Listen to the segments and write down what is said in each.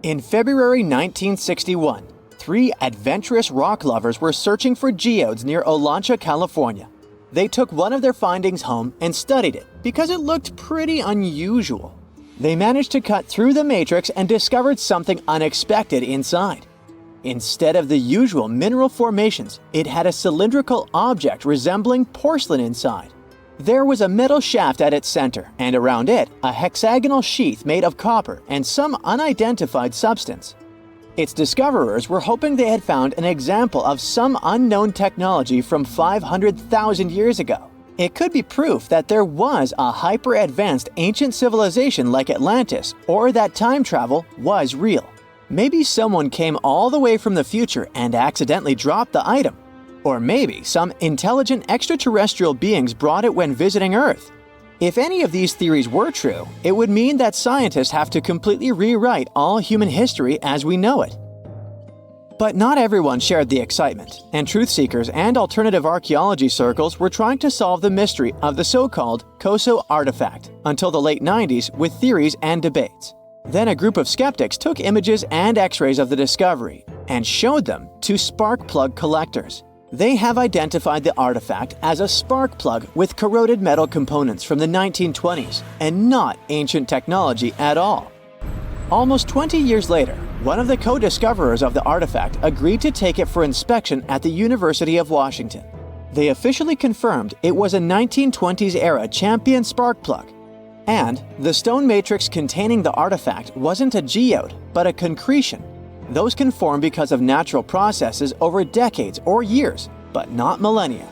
In February 1961, three adventurous rock lovers were searching for geodes near Olancha, California. They took one of their findings home and studied it because it looked pretty unusual. They managed to cut through the matrix and discovered something unexpected inside. Instead of the usual mineral formations, it had a cylindrical object resembling porcelain inside. There was a metal shaft at its center, and around it, a hexagonal sheath made of copper and some unidentified substance. Its discoverers were hoping they had found an example of some unknown technology from 500,000 years ago. It could be proof that there was a hyper-advanced ancient civilization like Atlantis, or that time travel was real. Maybe someone came all the way from the future and accidentally dropped the item. Or maybe some intelligent extraterrestrial beings brought it when visiting Earth. If any of these theories were true, it would mean that scientists have to completely rewrite all human history as we know it. But not everyone shared the excitement, and truth seekers and alternative archaeology circles were trying to solve the mystery of the so-called Koso artifact until the late 90s with theories and debates. Then a group of skeptics took images and x-rays of the discovery and showed them to spark plug collectors. They have identified the artifact as a spark plug with corroded metal components from the 1920s and not ancient technology at all. Almost 20 years later, one of the co-discoverers of the artifact agreed to take it for inspection at the University of Washington. They officially confirmed it was a 1920s-era champion spark plug. And the stone matrix containing the artifact wasn't a geode, but a concretion. Those can form because of natural processes over decades or years, but not millennia.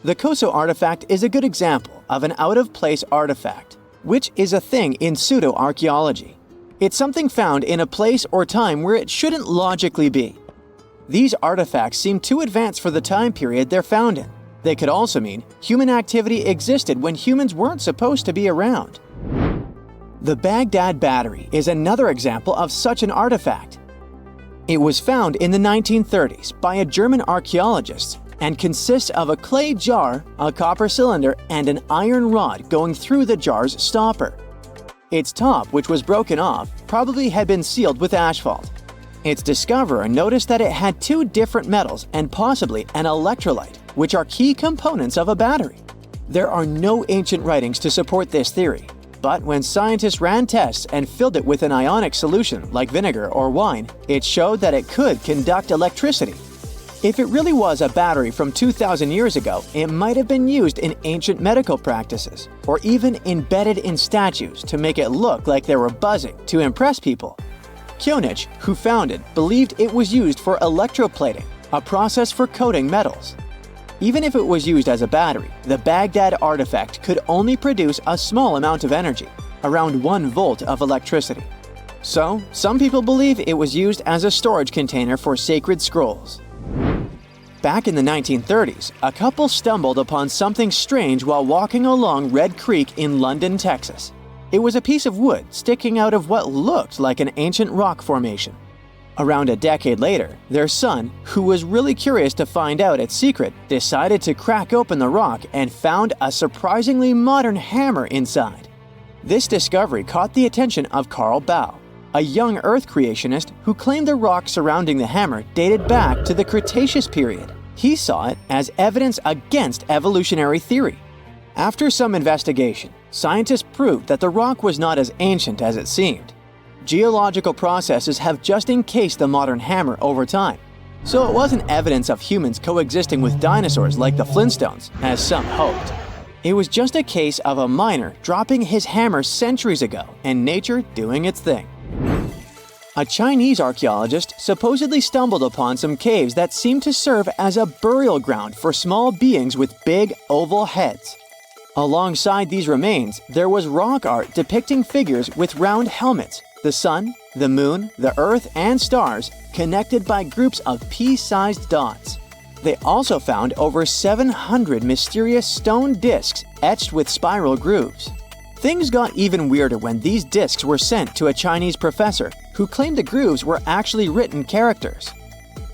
The Koso artifact is a good example of an out-of-place artifact, which is a thing in pseudo-archaeology. It's something found in a place or time where it shouldn't logically be. These artifacts seem too advanced for the time period they're found in. They could also mean human activity existed when humans weren't supposed to be around. The Baghdad battery is another example of such an artifact. It was found in the 1930s by a German archaeologist and consists of a clay jar, a copper cylinder, and an iron rod going through the jar's stopper. Its top, which was broken off, probably had been sealed with asphalt. Its discoverer noticed that it had two different metals and possibly an electrolyte, which are key components of a battery. There are no ancient writings to support this theory, but when scientists ran tests and filled it with an ionic solution like vinegar or wine, it showed that it could conduct electricity. If it really was a battery from 2,000 years ago, it might have been used in ancient medical practices, or even embedded in statues to make it look like they were buzzing to impress people. Kionich, who found it, believed it was used for electroplating, a process for coating metals. Even if it was used as a battery, the Baghdad artifact could only produce a small amount of energy, around 1 volt of electricity. So, some people believe it was used as a storage container for sacred scrolls. Back in the 1930s, a couple stumbled upon something strange while walking along Red Creek in London, Texas. It was a piece of wood sticking out of what looked like an ancient rock formation. Around a decade later, their son, who was really curious to find out its secret, decided to crack open the rock and found a surprisingly modern hammer inside. This discovery caught the attention of Carl Bau, a young Earth creationist who claimed the rock surrounding the hammer dated back to the Cretaceous period. He saw it as evidence against evolutionary theory. After some investigation, scientists proved that the rock was not as ancient as it seemed. Geological processes have just encased the modern hammer over time, so it wasn't evidence of humans coexisting with dinosaurs like the Flintstones, as some hoped. It was just a case of a miner dropping his hammer centuries ago and nature doing its thing. A Chinese archaeologist supposedly stumbled upon some caves that seemed to serve as a burial ground for small beings with big, oval heads. Alongside these remains, there was rock art depicting figures with round helmets, the sun, the moon, the earth, and stars connected by groups of pea-sized dots. They also found over 700 mysterious stone discs etched with spiral grooves. Things got even weirder when these discs were sent to a Chinese professor who claimed the grooves were actually written characters.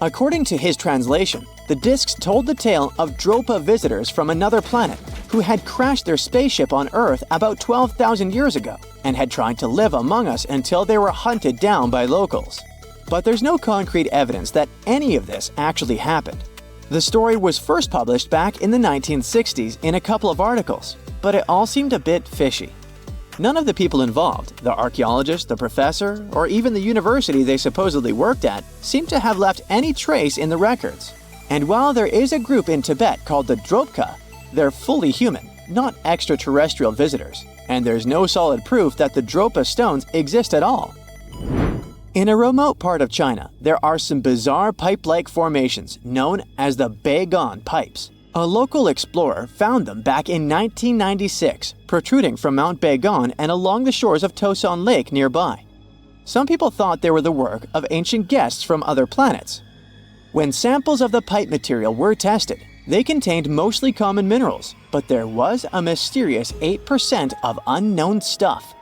According to his translation, the discs told the tale of Dropa visitors from another planet who had crashed their spaceship on Earth about 12,000 years ago and had tried to live among us until they were hunted down by locals. But there's no concrete evidence that any of this actually happened. The story was first published back in the 1960s in a couple of articles, but it all seemed a bit fishy. None of the people involved, the archaeologist, the professor, or even the university they supposedly worked at, seemed to have left any trace in the records. And while there is a group in Tibet called the Dropa, they're fully human, not extraterrestrial visitors, and there's no solid proof that the Dropa stones exist at all. In a remote part of China, there are some bizarre pipe-like formations known as the Baigong pipes. A local explorer found them back in 1996, protruding from Mount Baigong and along the shores of Tosan Lake nearby. Some people thought they were the work of ancient guests from other planets. When samples of the pipe material were tested, they contained mostly common minerals, but there was a mysterious 8% of unknown stuff.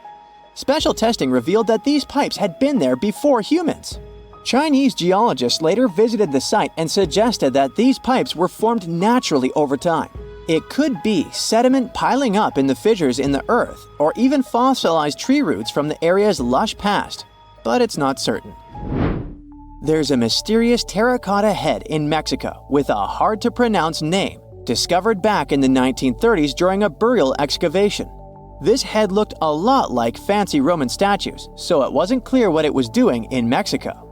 Special testing revealed that these pipes had been there before humans. Chinese geologists later visited the site and suggested that these pipes were formed naturally over time. It could be sediment piling up in the fissures in the earth, or even fossilized tree roots from the area's lush past, but it's not certain. There's a mysterious terracotta head in Mexico with a hard-to-pronounce name, discovered back in the 1930s during a burial excavation. This head looked a lot like fancy Roman statues, so it wasn't clear what it was doing in Mexico.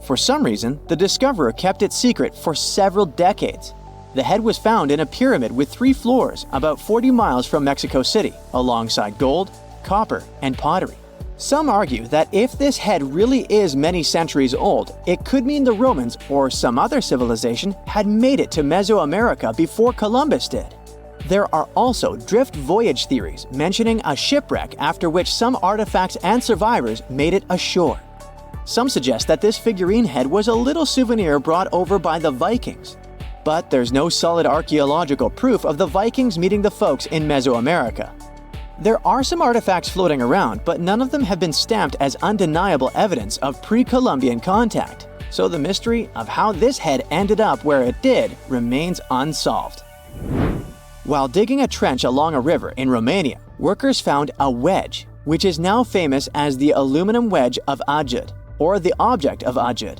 For some reason, the discoverer kept it secret for several decades. The head was found in a pyramid with 3 floors about 40 miles from Mexico City, alongside gold, copper, and pottery. Some argue that if this head really is many centuries old, it could mean the Romans or some other civilization had made it to Mesoamerica before Columbus did. There are also drift voyage theories mentioning a shipwreck after which some artifacts and survivors made it ashore. Some suggest that this figurine head was a little souvenir brought over by the Vikings. But there's no solid archaeological proof of the Vikings meeting the folks in Mesoamerica. There are some artifacts floating around, but none of them have been stamped as undeniable evidence of pre-Columbian contact. So the mystery of how this head ended up where it did remains unsolved. While digging a trench along a river in Romania, workers found a wedge, which is now famous as the aluminum wedge of Aiud, or the object of Aiud.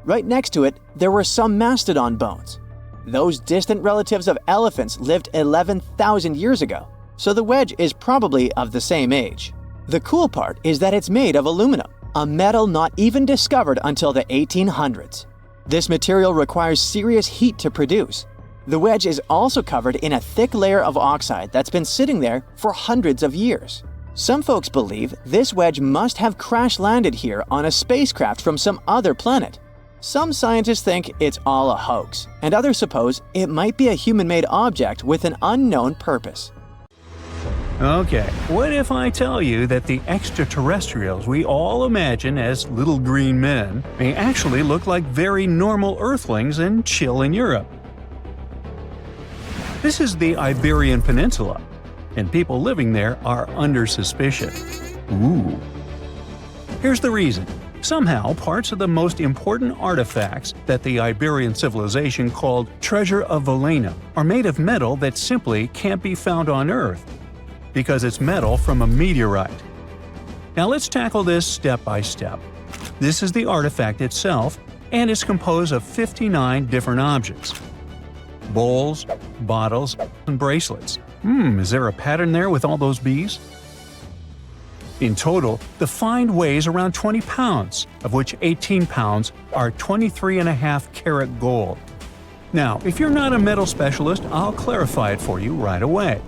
Right next to it, there were some mastodon bones. Those distant relatives of elephants lived 11,000 years ago, so the wedge is probably of the same age. The cool part is that it's made of aluminum, a metal not even discovered until the 1800s. This material requires serious heat to produce. The wedge is also covered in a thick layer of oxide that's been sitting there for hundreds of years. Some folks believe this wedge must have crash-landed here on a spacecraft from some other planet. Some scientists think it's all a hoax, and others suppose it might be a human-made object with an unknown purpose. Okay, what if I tell you that the extraterrestrials we all imagine as little green men may actually look like very normal Earthlings and chill in Europe? This is the Iberian Peninsula, and people living there are under suspicion. Ooh. Here's the reason. Somehow, parts of the most important artifacts that the Iberian civilization called Treasure of Villena are made of metal that simply can't be found on Earth, because it's metal from a meteorite. Now let's tackle this step by step. This is the artifact itself, and it's composed of 59 different objects. Bowls, bottles, and bracelets. Is there a pattern there with all those bees? In total, the find weighs around 20 pounds, of which 18 pounds are 23.5 karat gold. Now, if you're not a metal specialist, I'll clarify it for you right away.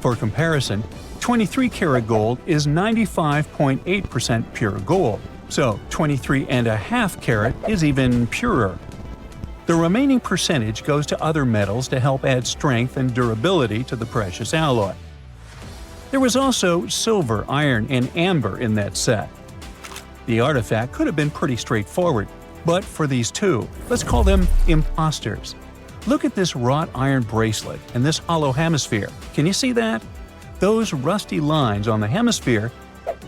For comparison, 23 karat gold is 95.8% pure gold, so 23.5 karat is even purer. The remaining percentage goes to other metals to help add strength and durability to the precious alloy. There was also silver, iron, and amber in that set. The artifact could have been pretty straightforward, but for these two, let's call them imposters. Look at this wrought iron bracelet and this hollow hemisphere. Can you see that? Those rusty lines on the hemisphere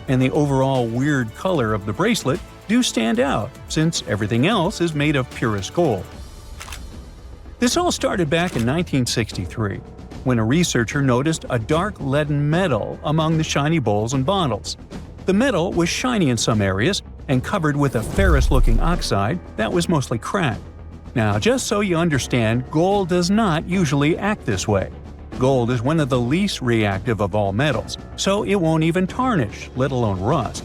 and the overall weird color of the bracelet do stand out, since everything else is made of purest gold. This all started back in 1963. when a researcher noticed a dark leaden metal among the shiny bowls and bottles. The metal was shiny in some areas and covered with a ferrous-looking oxide that was mostly cracked. Now, just so you understand, gold does not usually act this way. Gold is one of the least reactive of all metals, so it won't even tarnish, let alone rust.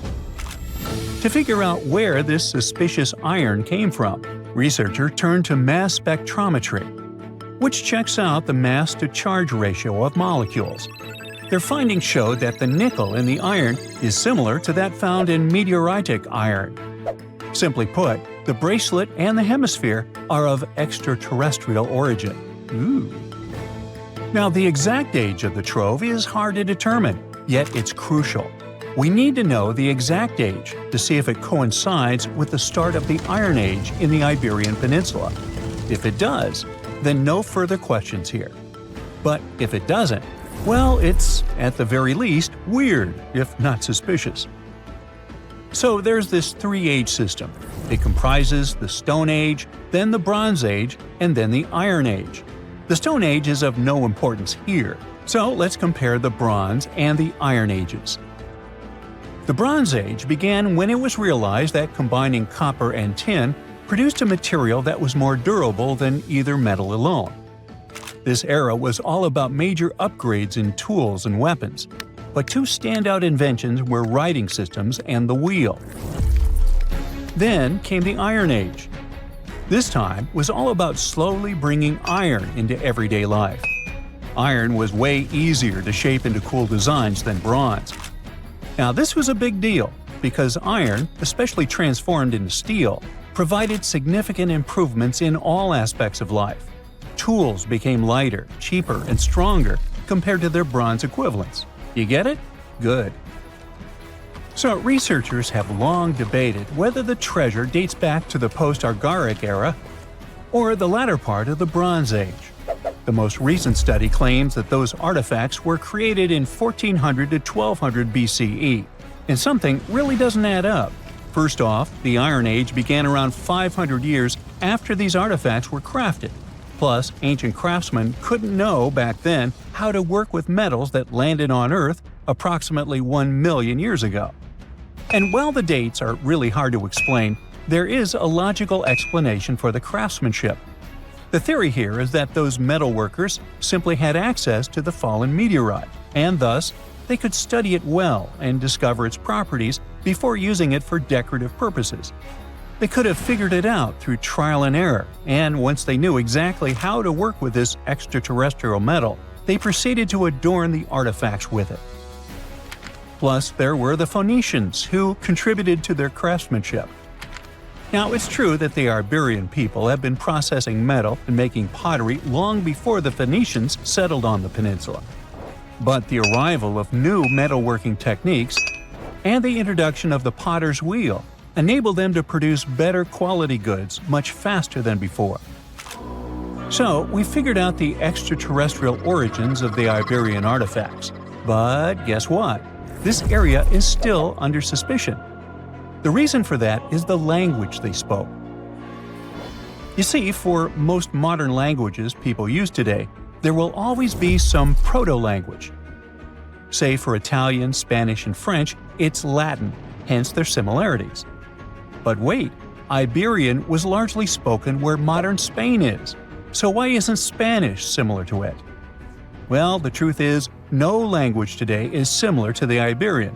To figure out where this suspicious iron came from, researchers turned to mass spectrometry, which checks out the mass-to-charge ratio of molecules. Their findings showed that the nickel in the iron is similar to that found in meteoritic iron. Simply put, the bracelet and the hemisphere are of extraterrestrial origin. Ooh. Now, the exact age of the trove is hard to determine, yet it's crucial. We need to know the exact age to see if it coincides with the start of the Iron Age in the Iberian Peninsula. If it does, then no further questions here. But if it doesn't, well, it's, at the very least, weird, if not suspicious. So there's this three-age system. It comprises the Stone Age, then the Bronze Age, and then the Iron Age. The Stone Age is of no importance here, so let's compare the Bronze and the Iron Ages. The Bronze Age began when it was realized that combining copper and tin produced a material that was more durable than either metal alone. This era was all about major upgrades in tools and weapons, but two standout inventions were writing systems and the wheel. Then came the Iron Age. This time was all about slowly bringing iron into everyday life. Iron was way easier to shape into cool designs than bronze. Now, this was a big deal because iron, especially transformed into steel, provided significant improvements in all aspects of life. Tools became lighter, cheaper, and stronger compared to their bronze equivalents. You get it? Good. So, researchers have long debated whether the treasure dates back to the post-Argaric era or the latter part of the Bronze Age. The most recent study claims that those artifacts were created in 1400 to 1200 BCE, and something really doesn't add up. First off, the Iron Age began around 500 years after these artifacts were crafted. Plus, ancient craftsmen couldn't know back then how to work with metals that landed on Earth approximately 1 million years ago. And while the dates are really hard to explain, there is a logical explanation for the craftsmanship. The theory here is that those metal workers simply had access to the fallen meteorite, and thus, they could study it well and discover its properties before using it for decorative purposes. They could have figured it out through trial and error, and once they knew exactly how to work with this extraterrestrial metal, they proceeded to adorn the artifacts with it. Plus, there were the Phoenicians, who contributed to their craftsmanship. Now, it's true that the Iberian people have been processing metal and making pottery long before the Phoenicians settled on the peninsula. But the arrival of new metalworking techniques and the introduction of the potter's wheel enabled them to produce better quality goods much faster than before. So, we figured out the extraterrestrial origins of the Iberian artifacts. But guess what? This area is still under suspicion. The reason for that is the language they spoke. You see, for most modern languages people use today, there will always be some proto-language. Say for Italian, Spanish, and French, it's Latin, hence their similarities. But wait, Iberian was largely spoken where modern Spain is, so why isn't Spanish similar to it? Well, the truth is, no language today is similar to the Iberian.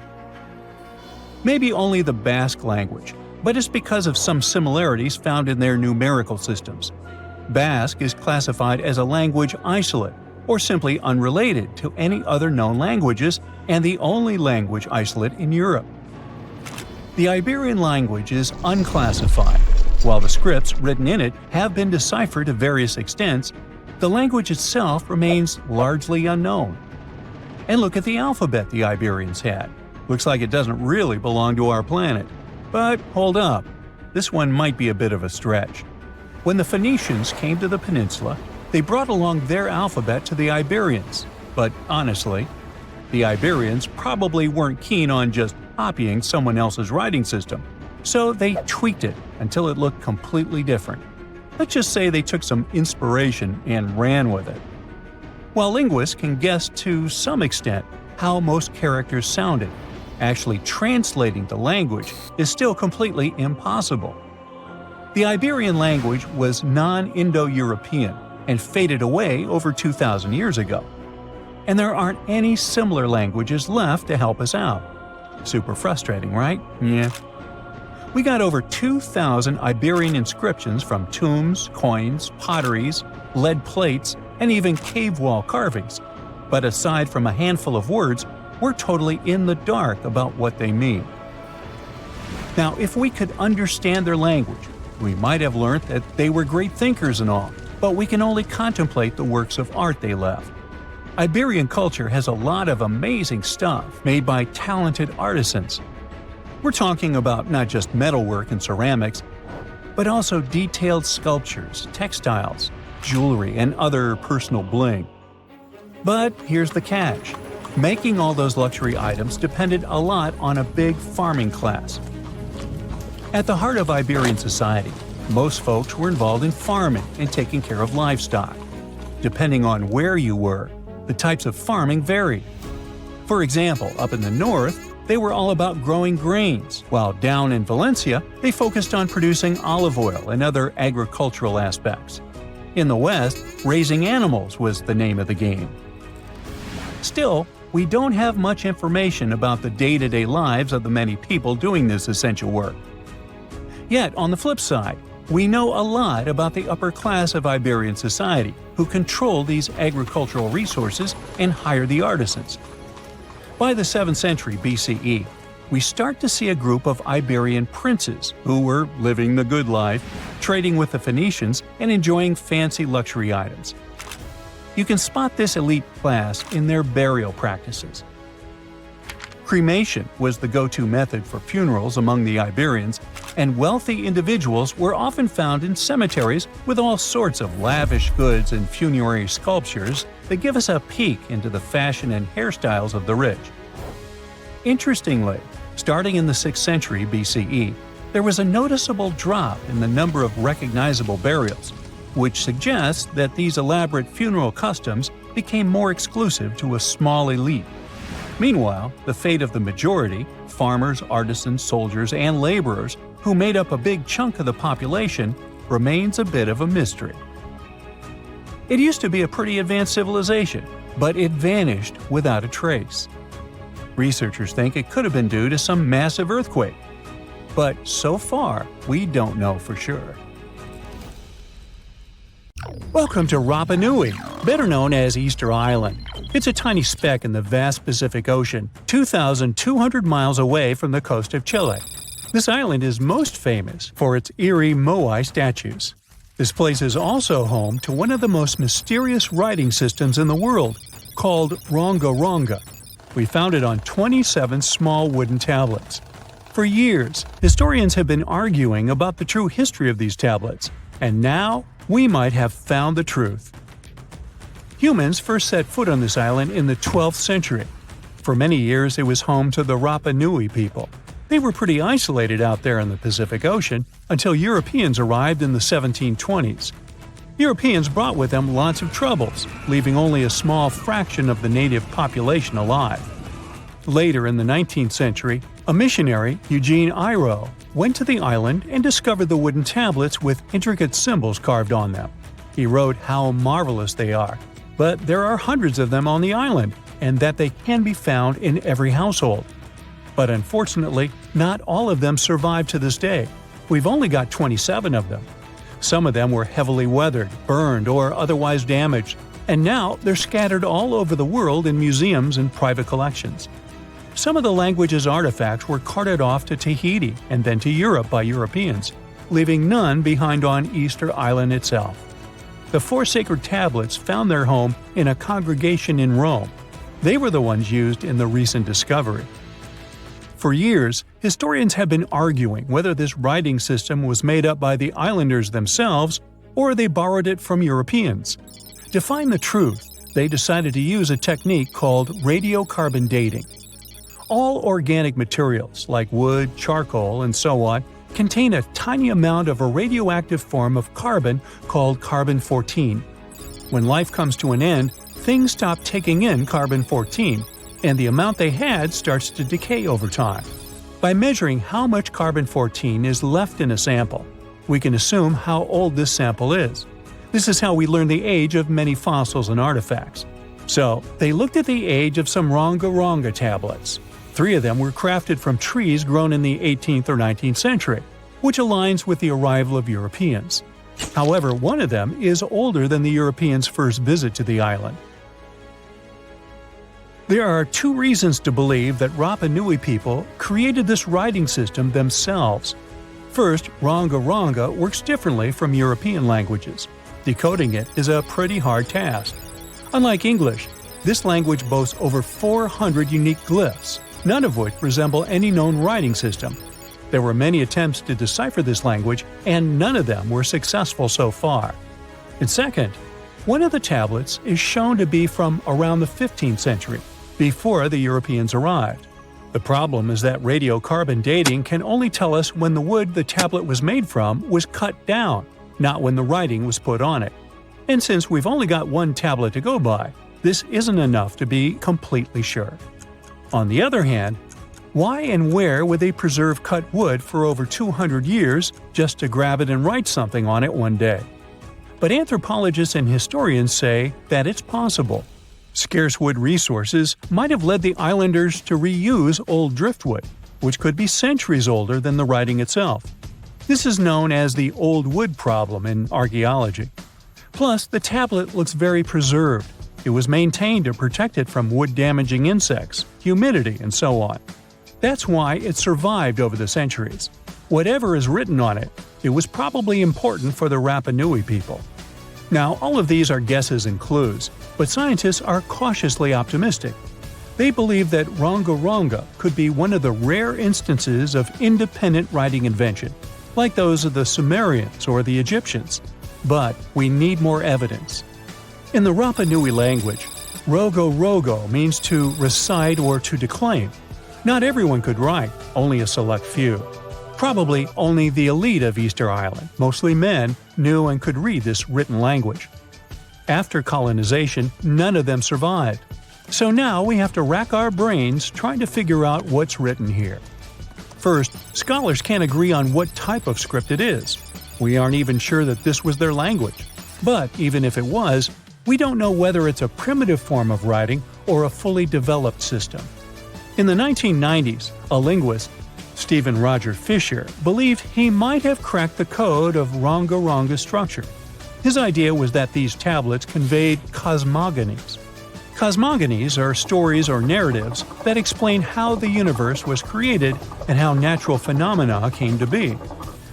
Maybe only the Basque language, but it's because of some similarities found in their numerical systems. Basque is classified as a language isolate, or simply unrelated to any other known languages, and the only language isolate in Europe. The Iberian language is unclassified. While the scripts written in it have been deciphered to various extents, the language itself remains largely unknown. And look at the alphabet the Iberians had. Looks like it doesn't really belong to our planet. But hold up, this one might be a bit of a stretch. When the Phoenicians came to the peninsula, they brought along their alphabet to the Iberians. But honestly, the Iberians probably weren't keen on just copying someone else's writing system, so they tweaked it until it looked completely different. Let's just say they took some inspiration and ran with it. While linguists can guess to some extent how most characters sounded, actually translating the language is still completely impossible. The Iberian language was non-Indo-European and faded away over 2,000 years ago. And there aren't any similar languages left to help us out. Super frustrating, right? Yeah. We got over 2,000 Iberian inscriptions from tombs, coins, potteries, lead plates, and even cave wall carvings. But aside from a handful of words, we're totally in the dark about what they mean. Now, if we could understand their language, we might have learned that they were great thinkers and all, but we can only contemplate the works of art they left. Iberian culture has a lot of amazing stuff made by talented artisans. We're talking about not just metalwork and ceramics, but also detailed sculptures, textiles, jewelry, and other personal bling. But here's the catch. Making all those luxury items depended a lot on a big farming class. At the heart of Iberian society, most folks were involved in farming and taking care of livestock. Depending on where you were, the types of farming varied. For example, up in the north, they were all about growing grains, while down in Valencia, they focused on producing olive oil and other agricultural aspects. In the west, raising animals was the name of the game. Still, we don't have much information about the day-to-day lives of the many people doing this essential work. Yet, on the flip side, we know a lot about the upper class of Iberian society, who control these agricultural resources and hire the artisans. By the 7th century BCE, we start to see a group of Iberian princes who were living the good life, trading with the Phoenicians and enjoying fancy luxury items. You can spot this elite class in their burial practices. Cremation was the go-to method for funerals among the Iberians, and wealthy individuals were often found in cemeteries with all sorts of lavish goods and funerary sculptures that give us a peek into the fashion and hairstyles of the rich. Interestingly, starting in the 6th century BCE, there was a noticeable drop in the number of recognizable burials, which suggests that these elaborate funeral customs became more exclusive to a small elite. Meanwhile, the fate of the majority, farmers, artisans, soldiers, and laborers, who made up a big chunk of the population, remains a bit of a mystery. It used to be a pretty advanced civilization, but it vanished without a trace. Researchers think it could have been due to some massive earthquake, but so far, we don't know for sure. Welcome to Rapa Nui, better known as Easter Island. It's a tiny speck in the vast Pacific Ocean, 2,200 miles away from the coast of Chile. This island is most famous for its eerie moai statues. This place is also home to one of the most mysterious writing systems in the world, called Rongorongo. We found it on 27 small wooden tablets. For years, historians have been arguing about the true history of these tablets, and now we might have found the truth. Humans first set foot on this island in the 12th century. For many years, it was home to the Rapa Nui people. They were pretty isolated out there in the Pacific Ocean until Europeans arrived in the 1720s. Europeans brought with them lots of troubles, leaving only a small fraction of the native population alive. Later in the 19th century, a missionary, Eugene Iro, went to the island and discovered the wooden tablets with intricate symbols carved on them. He wrote how marvelous they are, but there are hundreds of them on the island, and that they can be found in every household. But unfortunately, not all of them survive to this day. We've only got 27 of them. Some of them were heavily weathered, burned, or otherwise damaged, and now they're scattered all over the world in museums and private collections. Some of the language's artifacts were carted off to Tahiti and then to Europe by Europeans, leaving none behind on Easter Island itself. The 4 sacred tablets found their home in a congregation in Rome. They were the ones used in the recent discovery. For years, historians have been arguing whether this writing system was made up by the islanders themselves or they borrowed it from Europeans. To find the truth, they decided to use a technique called radiocarbon dating. All organic materials, like wood, charcoal, and so on, contain a tiny amount of a radioactive form of carbon called carbon-14. When life comes to an end, things stop taking in carbon-14, and the amount they had starts to decay over time. By measuring how much carbon-14 is left in a sample, we can assume how old this sample is. This is how we learn the age of many fossils and artifacts. So, they looked at the age of some Rongorongo tablets. 3 of them were crafted from trees grown in the 18th or 19th century, which aligns with the arrival of Europeans. However, one of them is older than the Europeans' first visit to the island. There are 2 reasons to believe that Rapa Nui people created this writing system themselves. First, Rongorongo works differently from European languages. Decoding it is a pretty hard task. Unlike English, this language boasts over 400 unique glyphs, none of which resemble any known writing system. There were many attempts to decipher this language, and none of them were successful so far. And second, one of the tablets is shown to be from around the 15th century, before the Europeans arrived. The problem is that radiocarbon dating can only tell us when the wood the tablet was made from was cut down, not when the writing was put on it. And since we've only got one tablet to go by, this isn't enough to be completely sure. On the other hand, why and where would they preserve cut wood for over 200 years just to grab it and write something on it one day? But anthropologists and historians say that it's possible. Scarce wood resources might have led the islanders to reuse old driftwood, which could be centuries older than the writing itself. This is known as the old wood problem in archaeology. Plus, the tablet looks very preserved. It was maintained to protect it from wood-damaging insects, humidity, and so on. That's why it survived over the centuries. Whatever is written on it, it was probably important for the Rapa Nui people. Now, all of these are guesses and clues, but scientists are cautiously optimistic. They believe that Rongorongo could be one of the rare instances of independent writing invention, like those of the Sumerians or the Egyptians. But we need more evidence. In the Rapa Nui language, Rongorongo means to recite or to declaim. Not everyone could write, only a select few. Probably only the elite of Easter Island, mostly men, knew and could read this written language. After colonization, none of them survived. So now we have to rack our brains trying to figure out what's written here. First, scholars can't agree on what type of script it is. We aren't even sure that this was their language. But even if it was, we don't know whether it's a primitive form of writing or a fully developed system. In the 1990s, a linguist, Stephen Roger Fisher, believed he might have cracked the code of Rongorongo's structure. His idea was that these tablets conveyed cosmogonies. Cosmogonies are stories or narratives that explain how the universe was created and how natural phenomena came to be.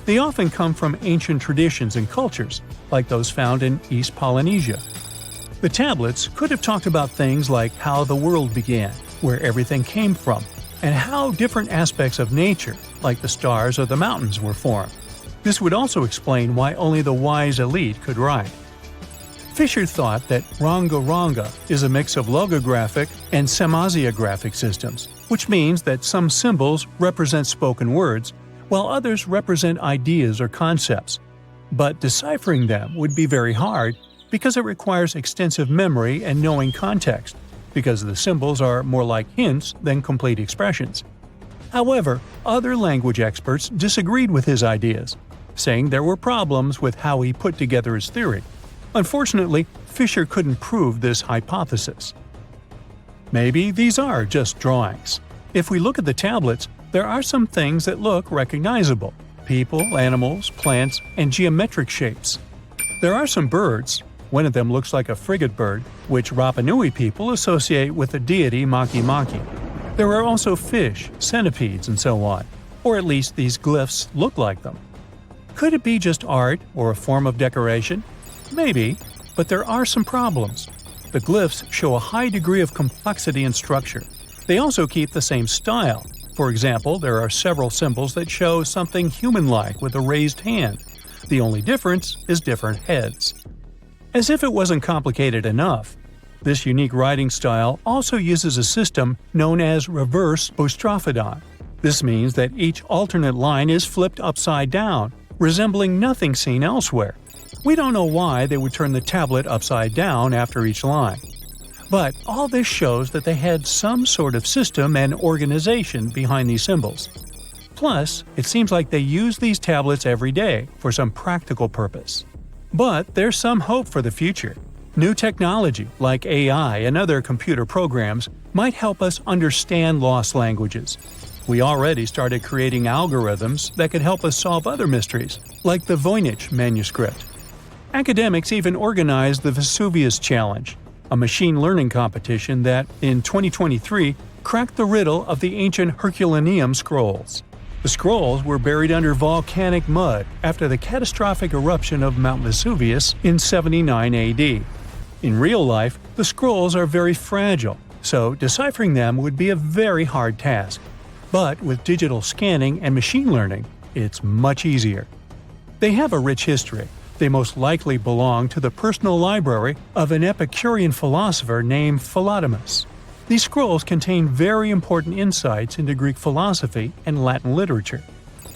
They often come from ancient traditions and cultures, like those found in East Polynesia. The tablets could have talked about things like how the world began, where everything came from, and how different aspects of nature, like the stars or the mountains, were formed. This would also explain why only the wise elite could write. Fisher thought that Rongorongo is a mix of logographic and semasiographic systems, which means that some symbols represent spoken words, while others represent ideas or concepts. But deciphering them would be very hard because it requires extensive memory and knowing context, because the symbols are more like hints than complete expressions. However, other language experts disagreed with his ideas, saying there were problems with how he put together his theory. Unfortunately, Fisher couldn't prove this hypothesis. Maybe these are just drawings. If we look at the tablets, there are some things that look recognizable: people, animals, plants, and geometric shapes. There are some birds. One of them looks like a frigate bird, which Rapa Nui people associate with the deity Maki Maki. There are also fish, centipedes, and so on, or at least these glyphs look like them. Could it be just art or a form of decoration? Maybe, but there are some problems. The glyphs show a high degree of complexity and structure. They also keep the same style. For example, there are several symbols that show something human-like with a raised hand. The only difference is different heads. As if it wasn't complicated enough, this unique writing style also uses a system known as reverse boustrophodon. This means that each alternate line is flipped upside down, resembling nothing seen elsewhere. We don't know why they would turn the tablet upside down after each line. But all this shows that they had some sort of system and organization behind these symbols. Plus, it seems like they use these tablets every day for some practical purpose. But there's some hope for the future. New technology, like AI and other computer programs, might help us understand lost languages. We already started creating algorithms that could help us solve other mysteries, like the Voynich manuscript. Academics even organized the Vesuvius Challenge, a machine learning competition that, in 2023, cracked the riddle of the ancient Herculaneum scrolls. The scrolls were buried under volcanic mud after the catastrophic eruption of Mount Vesuvius in 79 AD. In real life, the scrolls are very fragile, so deciphering them would be a very hard task. But with digital scanning and machine learning, it's much easier. They have a rich history. They most likely belong to the personal library of an Epicurean philosopher named Philodemus. These scrolls contain very important insights into Greek philosophy and Latin literature.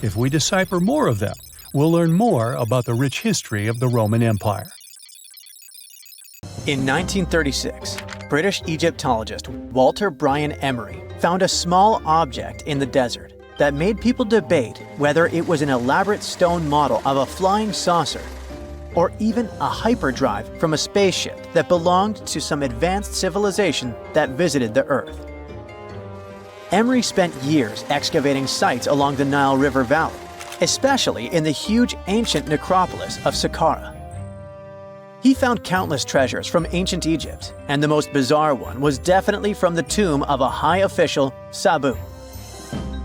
If we decipher more of them, we'll learn more about the rich history of the Roman Empire. In 1936, British Egyptologist Walter Bryan Emery found a small object in the desert that made people debate whether it was an elaborate stone model of a flying saucer or even a hyperdrive from a spaceship that belonged to some advanced civilization that visited the Earth. Emery spent years excavating sites along the Nile River Valley, especially in the huge ancient necropolis of Saqqara. He found countless treasures from ancient Egypt, and the most bizarre one was definitely from the tomb of a high official, Sabu.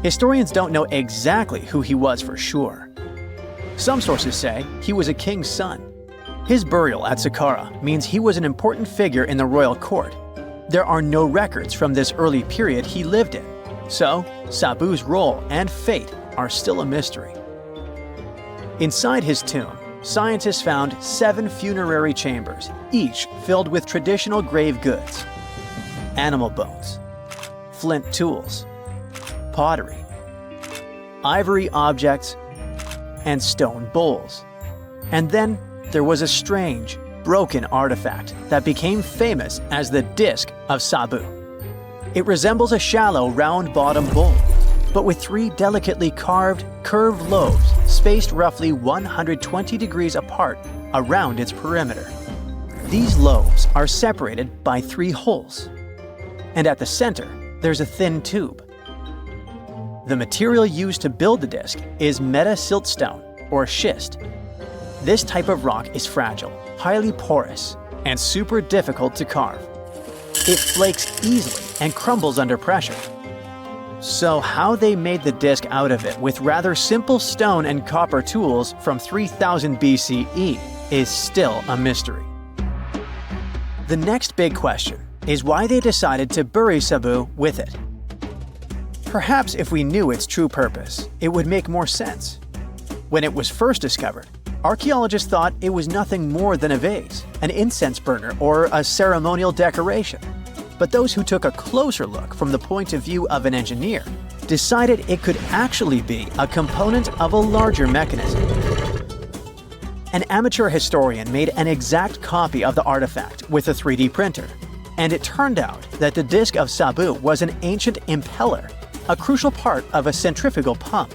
Historians don't know exactly who he was for sure. Some sources say he was a king's son. His burial at Saqqara means he was an important figure in the royal court. There are no records from this early period he lived in, so Sabu's role and fate are still a mystery. Inside his tomb, scientists found 7 funerary chambers, each filled with traditional grave goods: animal bones, flint tools, pottery, ivory objects, and stone bowls. And then there was a strange, broken artifact that became famous as the Disc of Sabu. It resembles a shallow, round-bottomed bowl, but with 3 delicately carved, curved lobes spaced roughly 120 degrees apart around its perimeter. These lobes are separated by 3 holes, and at the center, there's a thin tube. The material used to build the disc is metasiltstone, or schist. This type of rock is fragile, highly porous, and super difficult to carve. It flakes easily and crumbles under pressure. So how they made the disc out of it with rather simple stone and copper tools from 3000 BCE is still a mystery. The next big question is why they decided to bury Sabu with it. Perhaps if we knew its true purpose, it would make more sense. When it was first discovered, archaeologists thought it was nothing more than a vase, an incense burner, or a ceremonial decoration. But those who took a closer look from the point of view of an engineer decided it could actually be a component of a larger mechanism. An amateur historian made an exact copy of the artifact with a 3D printer, and it turned out that the disc of Sabu was an ancient impeller, a crucial part of a centrifugal pump.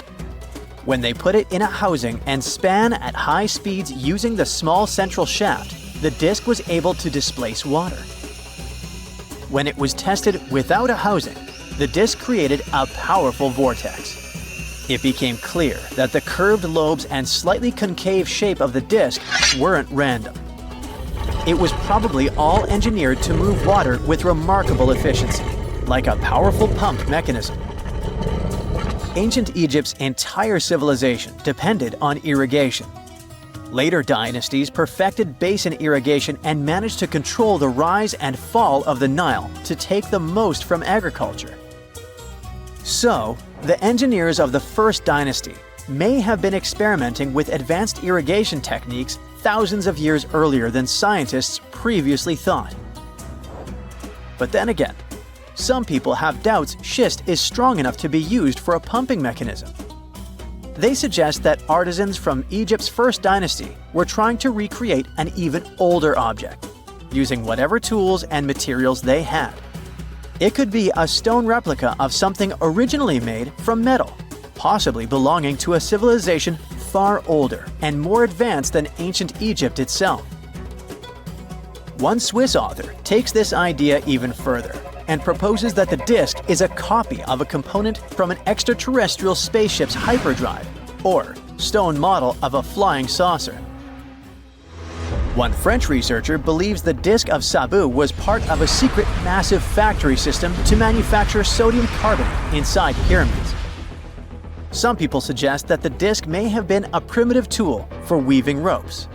When they put it in a housing and span at high speeds using the small central shaft, the disc was able to displace water. When it was tested without a housing, the disc created a powerful vortex. It became clear that the curved lobes and slightly concave shape of the disc weren't random. It was probably all engineered to move water with remarkable efficiency, like a powerful pump mechanism. Ancient Egypt's entire civilization depended on irrigation. Later dynasties perfected basin irrigation and managed to control the rise and fall of the Nile to take the most from agriculture. So, the engineers of the first dynasty may have been experimenting with advanced irrigation techniques thousands of years earlier than scientists previously thought. But then again, some people have doubts schist is strong enough to be used for a pumping mechanism. They suggest that artisans from Egypt's first dynasty were trying to recreate an even older object, using whatever tools and materials they had. It could be a stone replica of something originally made from metal, possibly belonging to a civilization far older and more advanced than ancient Egypt itself. One Swiss author takes this idea even further and proposes that the disc is a copy of a component from an extraterrestrial spaceship's hyperdrive, or stone model of a flying saucer. One French researcher believes the disc of Sabu was part of a secret massive factory system to manufacture sodium carbonate inside pyramids. Some people suggest that the disc may have been a primitive tool for weaving ropes.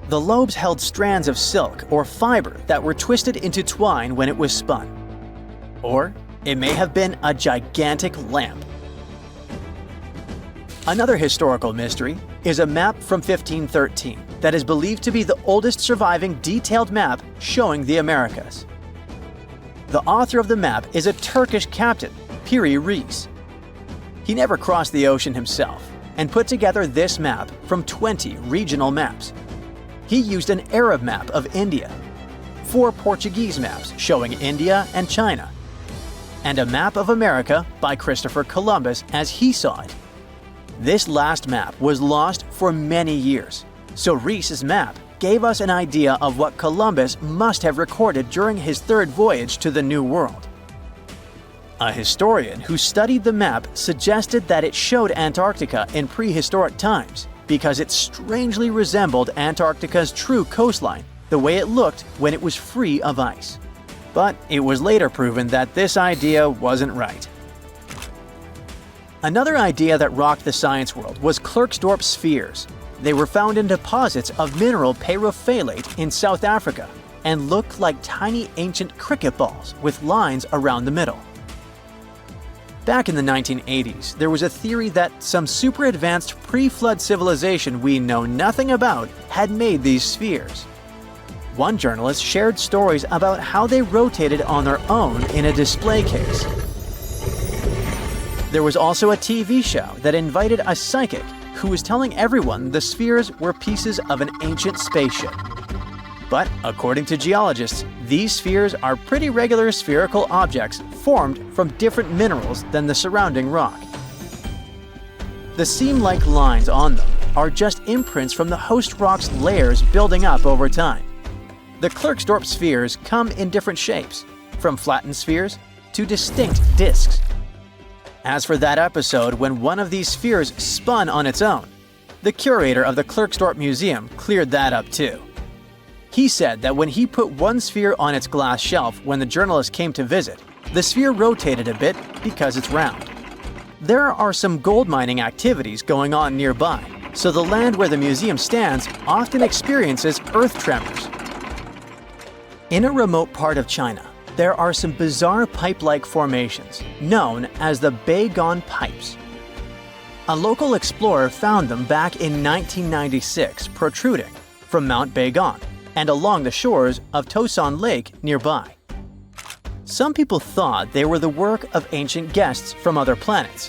The lobes held strands of silk or fiber that were twisted into twine when it was spun. Or it may have been a gigantic lamp. Another historical mystery is a map from 1513 that is believed to be the oldest surviving detailed map showing the Americas. The author of the map is a Turkish captain, Piri Reis. He never crossed the ocean himself and put together this map from 20 regional maps. He used an Arab map of India, 4 Portuguese maps showing India and China, and a map of America by Christopher Columbus as he saw it. This last map was lost for many years, so Reis's map gave us an idea of what Columbus must have recorded during his third voyage to the New World. A historian who studied the map suggested that it showed Antarctica in prehistoric times because it strangely resembled Antarctica's true coastline, the way it looked when it was free of ice. But it was later proven that this idea wasn't right. Another idea that rocked the science world was Klerksdorp spheres. They were found in deposits of mineral pyrophyllite in South Africa and looked like tiny ancient cricket balls with lines around the middle. Back in the 1980s, there was a theory that some super advanced pre-flood civilization we know nothing about had made these spheres. One journalist shared stories about how they rotated on their own in a display case. There was also a TV show that invited a psychic who was telling everyone the spheres were pieces of an ancient spaceship. But according to geologists, these spheres are pretty regular spherical objects formed from different minerals than the surrounding rock. The seam-like lines on them are just imprints from the host rock's layers building up over time. The Klerksdorp spheres come in different shapes, from flattened spheres to distinct discs. As for that episode when one of these spheres spun on its own, the curator of the Klerksdorp Museum cleared that up too. He said that when he put one sphere on its glass shelf when the journalist came to visit, the sphere rotated a bit because it's round. There are some gold mining activities going on nearby, so the land where the museum stands often experiences earth tremors. In a remote part of China, there are some bizarre pipe-like formations known as the Baigong pipes. A local explorer found them back in 1996 protruding from Mount Baigong and along the shores of Tosan Lake nearby. Some people thought they were the work of ancient guests from other planets.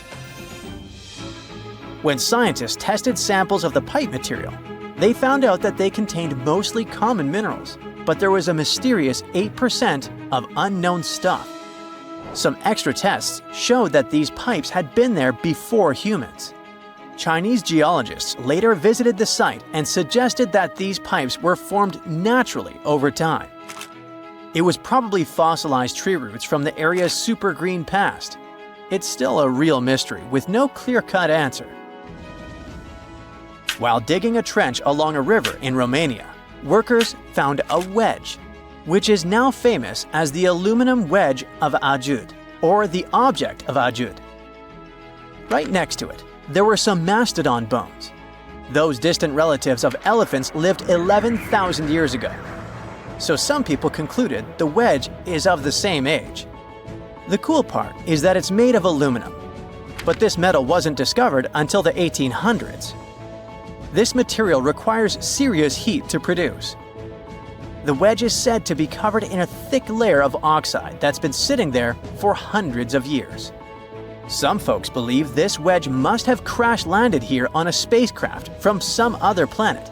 When scientists tested samples of the pipe material, they found out that they contained mostly common minerals, but there was a mysterious 8% of unknown stuff. Some extra tests showed that these pipes had been there before humans. Chinese geologists later visited the site and suggested that these pipes were formed naturally over time. It was probably fossilized tree roots from the area's super green past. It's still a real mystery with no clear-cut answer. While digging a trench along a river in Romania, workers found a wedge, which is now famous as the aluminum wedge of Aiud, or the object of Aiud. Right next to it, there were some mastodon bones. Those distant relatives of elephants lived 11,000 years ago. So some people concluded the wedge is of the same age. The cool part is that it's made of aluminum, but this metal wasn't discovered until the 1800s. This material requires serious heat to produce. The wedge is said to be covered in a thick layer of oxide that's been sitting there for hundreds of years. Some folks believe this wedge must have crash-landed here on a spacecraft from some other planet.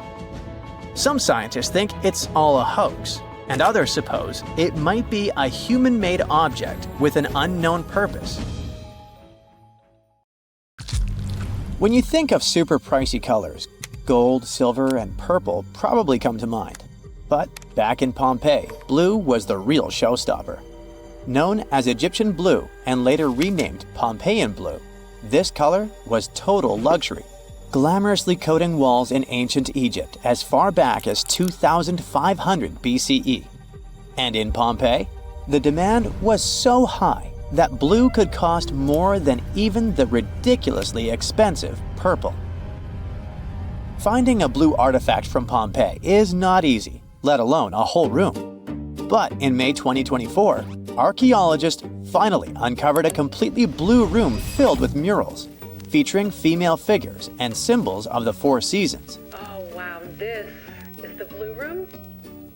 Some scientists think it's all a hoax, and others suppose it might be a human-made object with an unknown purpose. When you think of super pricey colors, gold, silver, and purple probably come to mind. But back in Pompeii, blue was the real showstopper. Known as Egyptian blue and later renamed Pompeian blue, this color was total luxury, glamorously coating walls in ancient Egypt as far back as 2500 BCE. And in Pompeii, the demand was so high that blue could cost more than even the ridiculously expensive purple. Finding a blue artifact from Pompeii is not easy, let alone a whole room. But in May 2024, archaeologists finally uncovered a completely blue room filled with murals, featuring female figures and symbols of the four seasons. Oh wow, this is the blue room?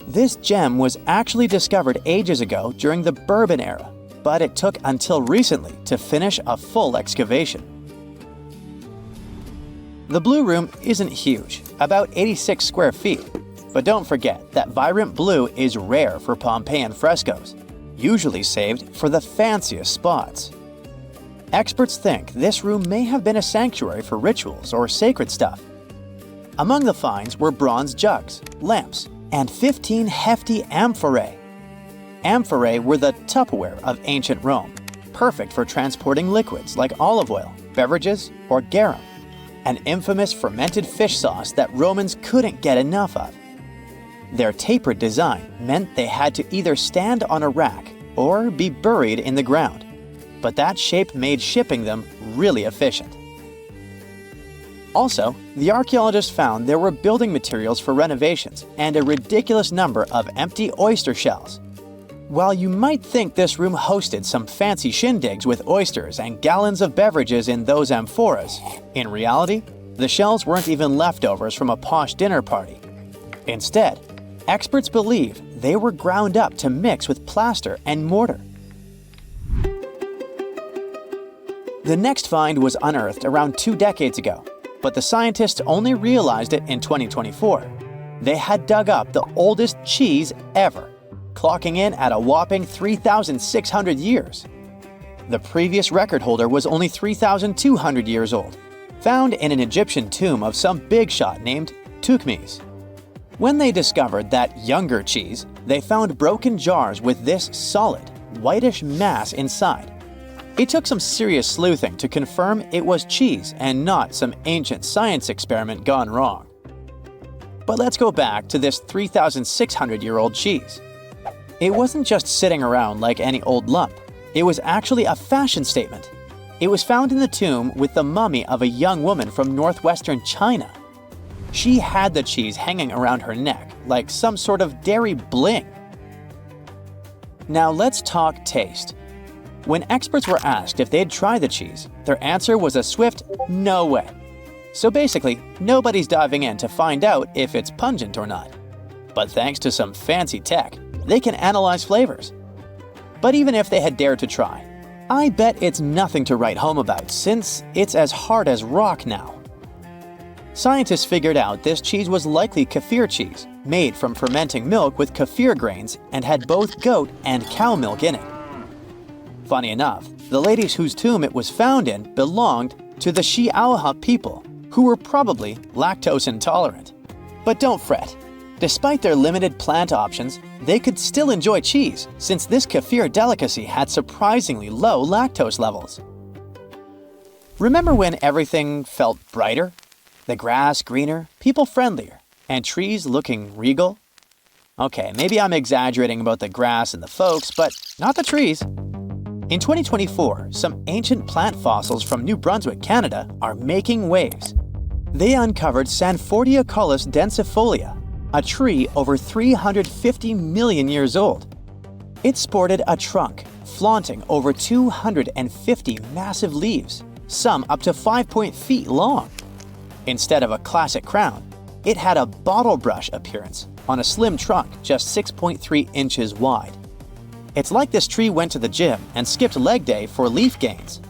This gem was actually discovered ages ago during the Bourbon era, but it took until recently to finish a full excavation. The blue room isn't huge, about 86 square feet, but don't forget that vibrant blue is rare for Pompeian frescoes, usually saved for the fanciest spots. Experts think this room may have been a sanctuary for rituals or sacred stuff. Among the finds were bronze jugs, lamps, and 15 hefty amphorae. Amphorae were the Tupperware of ancient Rome, perfect for transporting liquids like olive oil, beverages, or garum, an infamous fermented fish sauce that Romans couldn't get enough of. Their tapered design meant they had to either stand on a rack or be buried in the ground, but that shape made shipping them really efficient. Also, the archaeologists found there were building materials for renovations and a ridiculous number of empty oyster shells. While you might think this room hosted some fancy shindigs with oysters and gallons of beverages in those amphoras, in reality, the shells weren't even leftovers from a posh dinner party. Instead, experts believe they were ground up to mix with plaster and mortar. The next find was unearthed around 2 decades ago, but the scientists only realized it in 2024. They had dug up the oldest cheese ever, clocking in at a whopping 3,600 years. The previous record holder was only 3,200 years old, found in an Egyptian tomb of some big shot named Thutmose. When they discovered that younger cheese, they found broken jars with this solid, whitish mass inside. It took some serious sleuthing to confirm it was cheese and not some ancient science experiment gone wrong. But let's go back to this 3,600-year-old cheese. It wasn't just sitting around like any old lump. It was actually a fashion statement. It was found in the tomb with the mummy of a young woman from northwestern China. She had the cheese hanging around her neck like some sort of dairy bling. Now let's talk taste. When experts were asked if they'd try the cheese, their answer was a swift no way. So basically, nobody's diving in to find out if it's pungent or not. But thanks to some fancy tech, they can analyze flavors. But even if they had dared to try, I bet it's nothing to write home about since it's as hard as rock now. Scientists figured out this cheese was likely kefir cheese, made from fermenting milk with kefir grains and had both goat and cow milk in it. Funny enough, the ladies whose tomb it was found in belonged to the Xiaohe people, who were probably lactose intolerant. But don't fret. Despite their limited plant options, they could still enjoy cheese since this kefir delicacy had surprisingly low lactose levels. Remember when everything felt brighter? The grass greener, people friendlier, and trees looking regal? Okay, maybe I'm exaggerating about the grass and the folks, but not the trees. In 2024, some ancient plant fossils from New Brunswick, Canada, are making waves. They uncovered Sanfordiaculus densifolia, a tree over 350 million years old. It sported a trunk, flaunting over 250 massive leaves, some up to 5 feet long. Instead of a classic crown, it had a bottle brush appearance on a slim trunk just 6.3 inches wide. It's like this tree went to the gym and skipped leg day for leaf gains.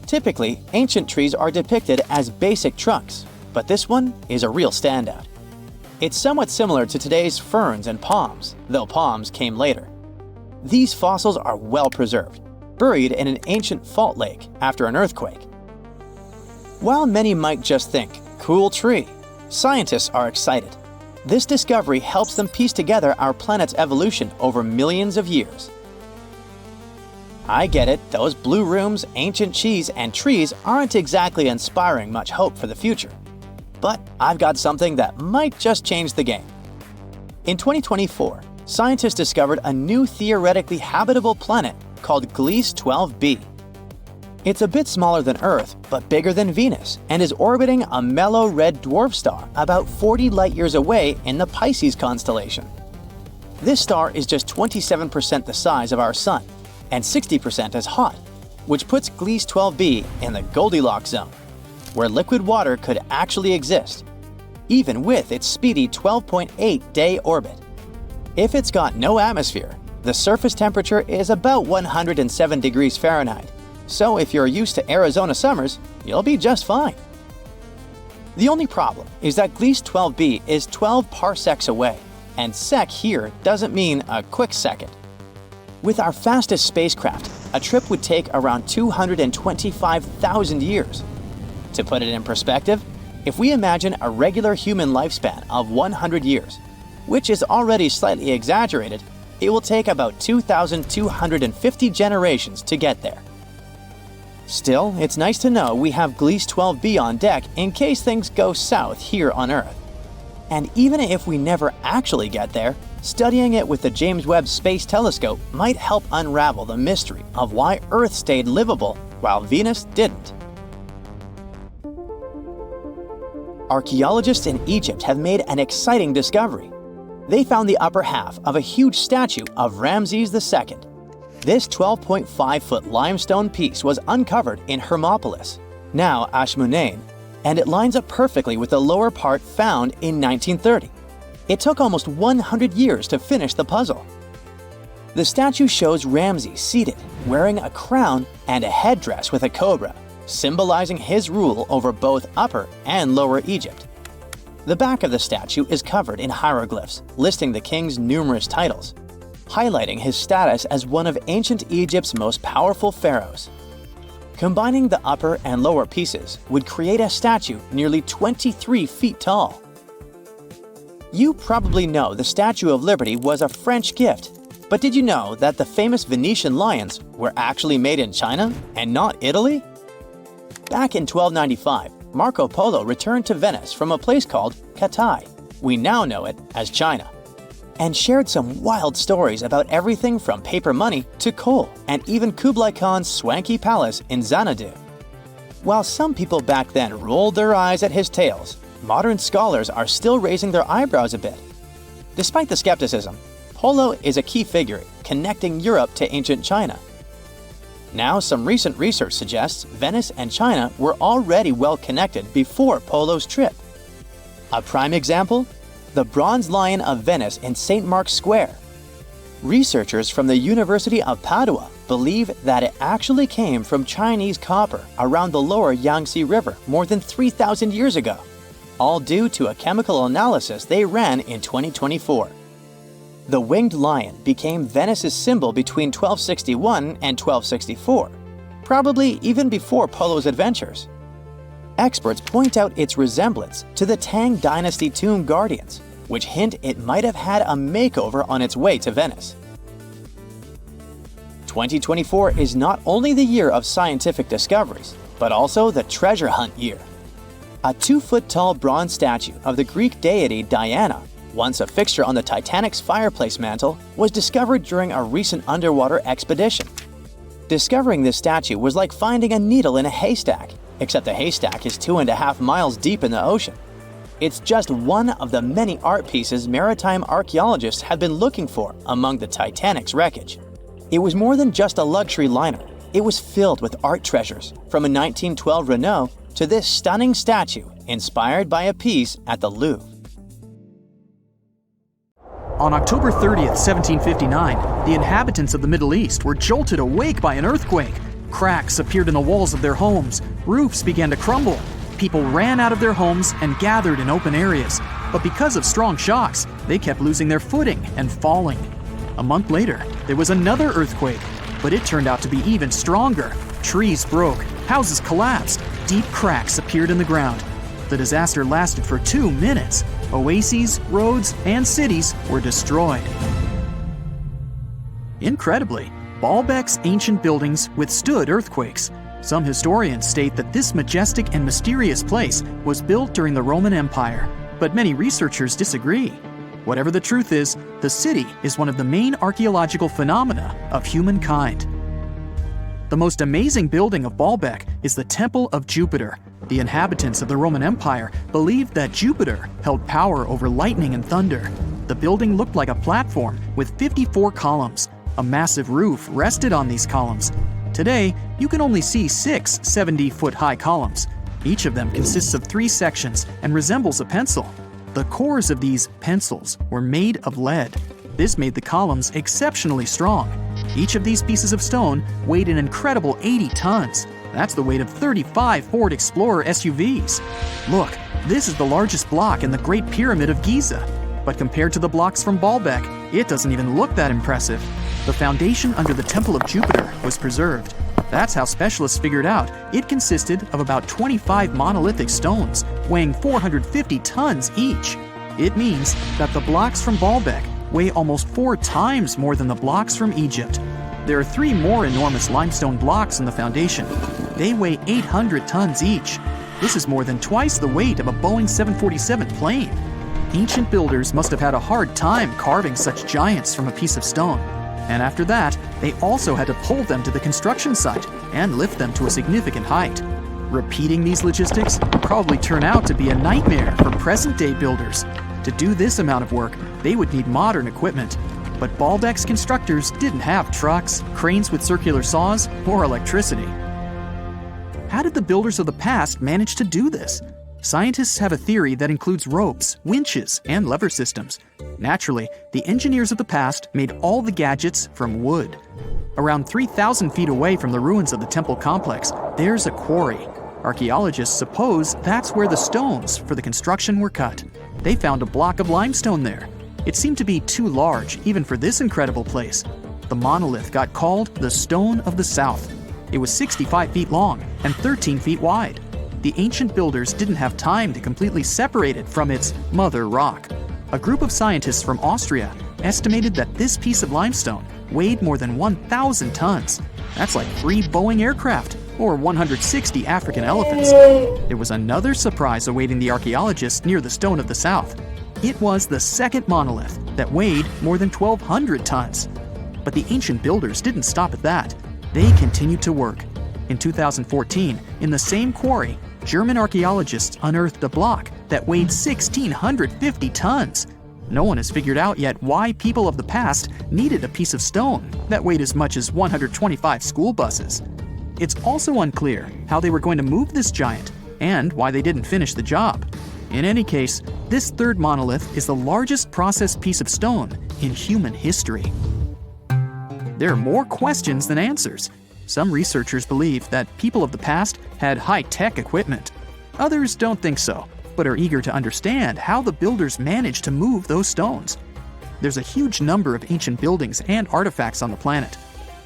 Typically, ancient trees are depicted as basic trunks, but this one is a real standout. It's somewhat similar to today's ferns and palms, though palms came later. These fossils are well preserved, buried in an ancient fault lake after an earthquake. While many might just think, cool tree, scientists are excited. This discovery helps them piece together our planet's evolution over millions of years. I get it, those blue rooms, ancient cheese, and trees aren't exactly inspiring much hope for the future. But I've got something that might just change the game. In 2024, scientists discovered a new theoretically habitable planet called Gliese 12b. It's a bit smaller than Earth, but bigger than Venus, and is orbiting a mellow red dwarf star about 40 light-years away in the Pisces constellation. This star is just 27% the size of our Sun, and 60% as hot, which puts Gliese 12b in the Goldilocks zone, where liquid water could actually exist, even with its speedy 12.8-day orbit. If it's got no atmosphere, the surface temperature is about 107 degrees Fahrenheit, so if you're used to Arizona summers, you'll be just fine. The only problem is that Gliese 12b is 12 parsecs away, and sec here doesn't mean a quick second. With our fastest spacecraft, a trip would take around 225,000 years. To put it in perspective, if we imagine a regular human lifespan of 100 years, which is already slightly exaggerated, it will take about 2,250 generations to get there. Still, it's nice to know we have Gliese 12b on deck in case things go south here on Earth. And even if we never actually get there, studying it with the James Webb Space Telescope might help unravel the mystery of why Earth stayed livable while Venus didn't. Archaeologists in Egypt have made an exciting discovery. They found the upper half of a huge statue of Ramses II. This 12.5-foot limestone piece was uncovered in Hermopolis, now Ashmunain, and it lines up perfectly with the lower part found in 1930. It took almost 100 years to finish the puzzle. The statue shows Ramses seated, wearing a crown and a headdress with a cobra, symbolizing his rule over both Upper and Lower Egypt. The back of the statue is covered in hieroglyphs listing the king's numerous titles, highlighting his status as one of ancient Egypt's most powerful pharaohs. Combining the upper and lower pieces would create a statue nearly 23 feet tall. You probably know the Statue of Liberty was a French gift, but did you know that the famous Venetian lions were actually made in China and not Italy? Back in 1295, Marco Polo returned to Venice from a place called Katai, we now know it as China, and shared some wild stories about everything from paper money to coal and even Kublai Khan's swanky palace in Xanadu. While some people back then rolled their eyes at his tales, modern scholars are still raising their eyebrows a bit. Despite the skepticism, Polo is a key figure connecting Europe to ancient China. Now, some recent research suggests Venice and China were already well connected before Polo's trip. A prime example? The Bronze Lion of Venice in St. Mark's Square. Researchers from the University of Padua believe that it actually came from Chinese copper around the lower Yangtze River more than 3,000 years ago, all due to a chemical analysis they ran in 2024. The winged lion became Venice's symbol between 1261 and 1264, probably even before Polo's adventures. Experts point out its resemblance to the Tang Dynasty tomb guardians, which hint it might have had a makeover on its way to Venice. 2024 is not only the year of scientific discoveries, but also the treasure hunt year. A 2-foot-tall bronze statue of the Greek deity Diana, once a fixture on the Titanic's fireplace mantle, was discovered during a recent underwater expedition. Discovering this statue was like finding a needle in a haystack, except the haystack is 2.5 miles deep in the ocean. It's just one of the many art pieces maritime archaeologists have been looking for among the Titanic's wreckage. It was more than just a luxury liner. It was filled with art treasures, from a 1912 Renault to this stunning statue inspired by a piece at the Louvre. On October 30th, 1759, the inhabitants of the Middle East were jolted awake by an earthquake. Cracks appeared in the walls of their homes, roofs began to crumble. people ran out of their homes and gathered in open areas. But because of strong shocks, they kept losing their footing and falling. A month later, there was another earthquake, but it turned out to be even stronger. Trees broke, houses collapsed, deep cracks appeared in the ground. The disaster lasted for 2 minutes. Oases, roads, and cities were destroyed. Incredibly, Baalbek's ancient buildings withstood earthquakes. Some historians state that this majestic and mysterious place was built during the Roman Empire, but many researchers disagree. Whatever the truth is, the city is one of the main archaeological phenomena of humankind. The most amazing building of Baalbek is the Temple of Jupiter. The inhabitants of the Roman Empire believed that Jupiter held power over lightning and thunder. The building looked like a platform with 54 columns. A massive roof rested on these columns. Today, you can only see 6 70-foot-high columns. Each of them consists of 3 sections and resembles a pencil. The cores of these pencils were made of lead. This made the columns exceptionally strong. Each of these pieces of stone weighed an incredible 80 tons. That's the weight of 35 Ford Explorer SUVs. Look, this is the largest block in the Great Pyramid of Giza. But compared to the blocks from Baalbek, it doesn't even look that impressive. The foundation under the Temple of Jupiter was preserved. That's how specialists figured out it consisted of about 25 monolithic stones, weighing 450 tons each. It means that the blocks from Baalbek weigh almost 4 times more than the blocks from Egypt. There are 3 more enormous limestone blocks in the foundation. They weigh 800 tons each. This is more than twice the weight of a Boeing 747 plane. Ancient builders must have had a hard time carving such giants from a piece of stone. And after that, they also had to pull them to the construction site and lift them to a significant height. Repeating these logistics would probably turn out to be a nightmare for present-day builders. To do this amount of work, they would need modern equipment. But Baalbek's constructors didn't have trucks, cranes with circular saws, or electricity. How did the builders of the past manage to do this? Scientists have a theory that includes ropes, winches, and lever systems. Naturally, the engineers of the past made all the gadgets from wood. Around 3,000 feet away from the ruins of the temple complex, there's a quarry. Archaeologists suppose that's where the stones for the construction were cut. They found a block of limestone there. It seemed to be too large even for this incredible place. The monolith got called the Stone of the South. It was 65 feet long and 13 feet wide. The ancient builders didn't have time to completely separate it from its mother rock. A group of scientists from Austria estimated that this piece of limestone weighed more than 1,000 tons. That's like 3 Boeing aircraft or 160 African elephants. There was another surprise awaiting the archaeologists near the Stone of the South. It was the second monolith that weighed more than 1,200 tons. But the ancient builders didn't stop at that. They continued to work. In 2014, in the same quarry, German archaeologists unearthed a block that weighed 1,650 tons. No one has figured out yet why people of the past needed a piece of stone that weighed as much as 125 school buses. It's also unclear how they were going to move this giant and why they didn't finish the job. In any case, this third monolith is the largest processed piece of stone in human history. There are more questions than answers. Some researchers believe that people of the past had high-tech equipment. Others don't think so, but are eager to understand how the builders managed to move those stones. There's a huge number of ancient buildings and artifacts on the planet.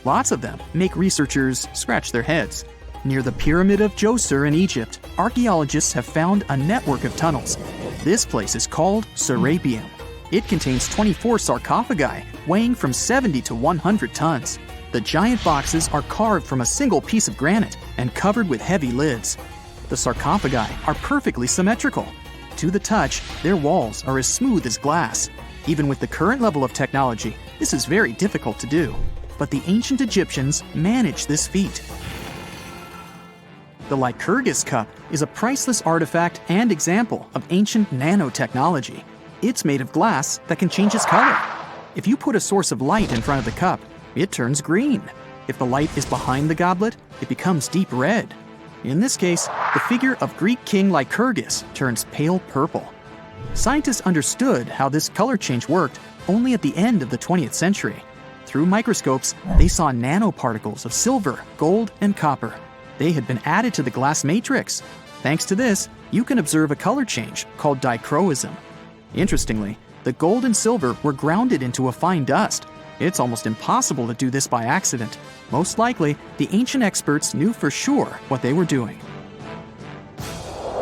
Lots of them make researchers scratch their heads. Near the Pyramid of Djoser in Egypt, archaeologists have found a network of tunnels. This place is called Serapeum. It contains 24 sarcophagi weighing from 70 to 100 tons. The giant boxes are carved from a single piece of granite and covered with heavy lids. The sarcophagi are perfectly symmetrical. To the touch, their walls are as smooth as glass. Even with the current level of technology, this is very difficult to do. But the ancient Egyptians managed this feat. The Lycurgus cup is a priceless artifact and example of ancient nanotechnology. It's made of glass that can change its color. If you put a source of light in front of the cup, it turns green. If the light is behind the goblet, it becomes deep red. In this case, the figure of Greek king Lycurgus turns pale purple. Scientists understood how this color change worked only at the end of the 20th century. Through microscopes, they saw nanoparticles of silver, gold, and copper. They had been added to the glass matrix. Thanks to this, you can observe a color change called dichroism. Interestingly, the gold and silver were grounded into a fine dust. It's almost impossible to do this by accident. Most likely, the ancient experts knew for sure what they were doing.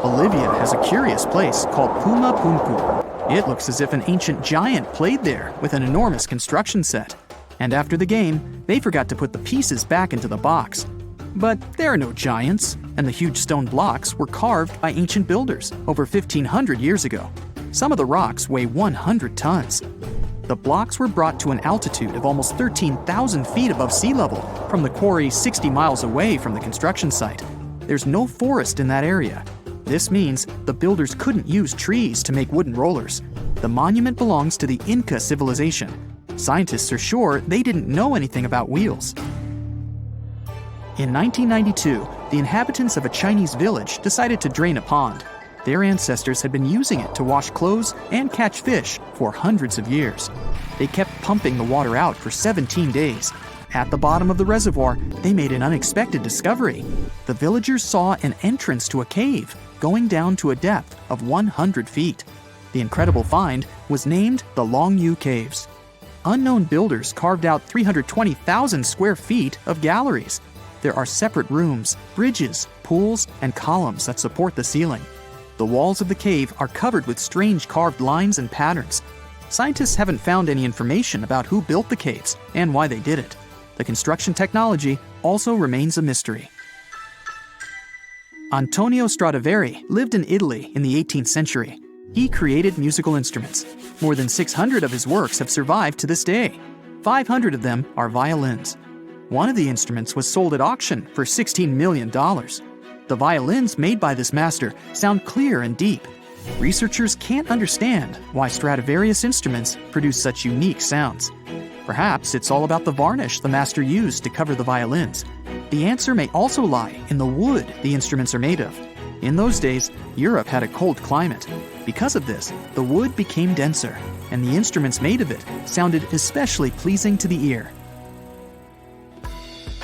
Bolivia has a curious place called Puma Punku. It looks as if an ancient giant played there with an enormous construction set. And after the game, they forgot to put the pieces back into the box. But there are no giants, and the huge stone blocks were carved by ancient builders over 1,500 years ago. Some of the rocks weigh 100 tons. The blocks were brought to an altitude of almost 13,000 feet above sea level from the quarry 60 miles away from the construction site. There's no forest in that area. This means the builders couldn't use trees to make wooden rollers. The monument belongs to the Inca civilization. Scientists are sure they didn't know anything about wheels. In 1992, the inhabitants of a Chinese village decided to drain a pond. Their ancestors had been using it to wash clothes and catch fish for hundreds of years. They kept pumping the water out for 17 days. At the bottom of the reservoir, they made an unexpected discovery. The villagers saw an entrance to a cave going down to a depth of 100 feet. The incredible find was named the Longyou Caves. Unknown builders carved out 320,000 square feet of galleries. There are separate rooms, bridges, pools, and columns that support the ceiling. The walls of the cave are covered with strange carved lines and patterns. Scientists haven't found any information about who built the caves and why they did it. The construction technology also remains a mystery. Antonio Stradivari lived in Italy in the 18th century. He created musical instruments. More than 600 of his works have survived to this day. 500 of them are violins. One of the instruments was sold at auction for $16 million. The violins made by this master sound clear and deep. Researchers can't understand why Stradivarius instruments produce such unique sounds. Perhaps it's all about the varnish the master used to cover the violins. The answer may also lie in the wood the instruments are made of. In those days, Europe had a cold climate. Because of this, the wood became denser, and the instruments made of it sounded especially pleasing to the ear.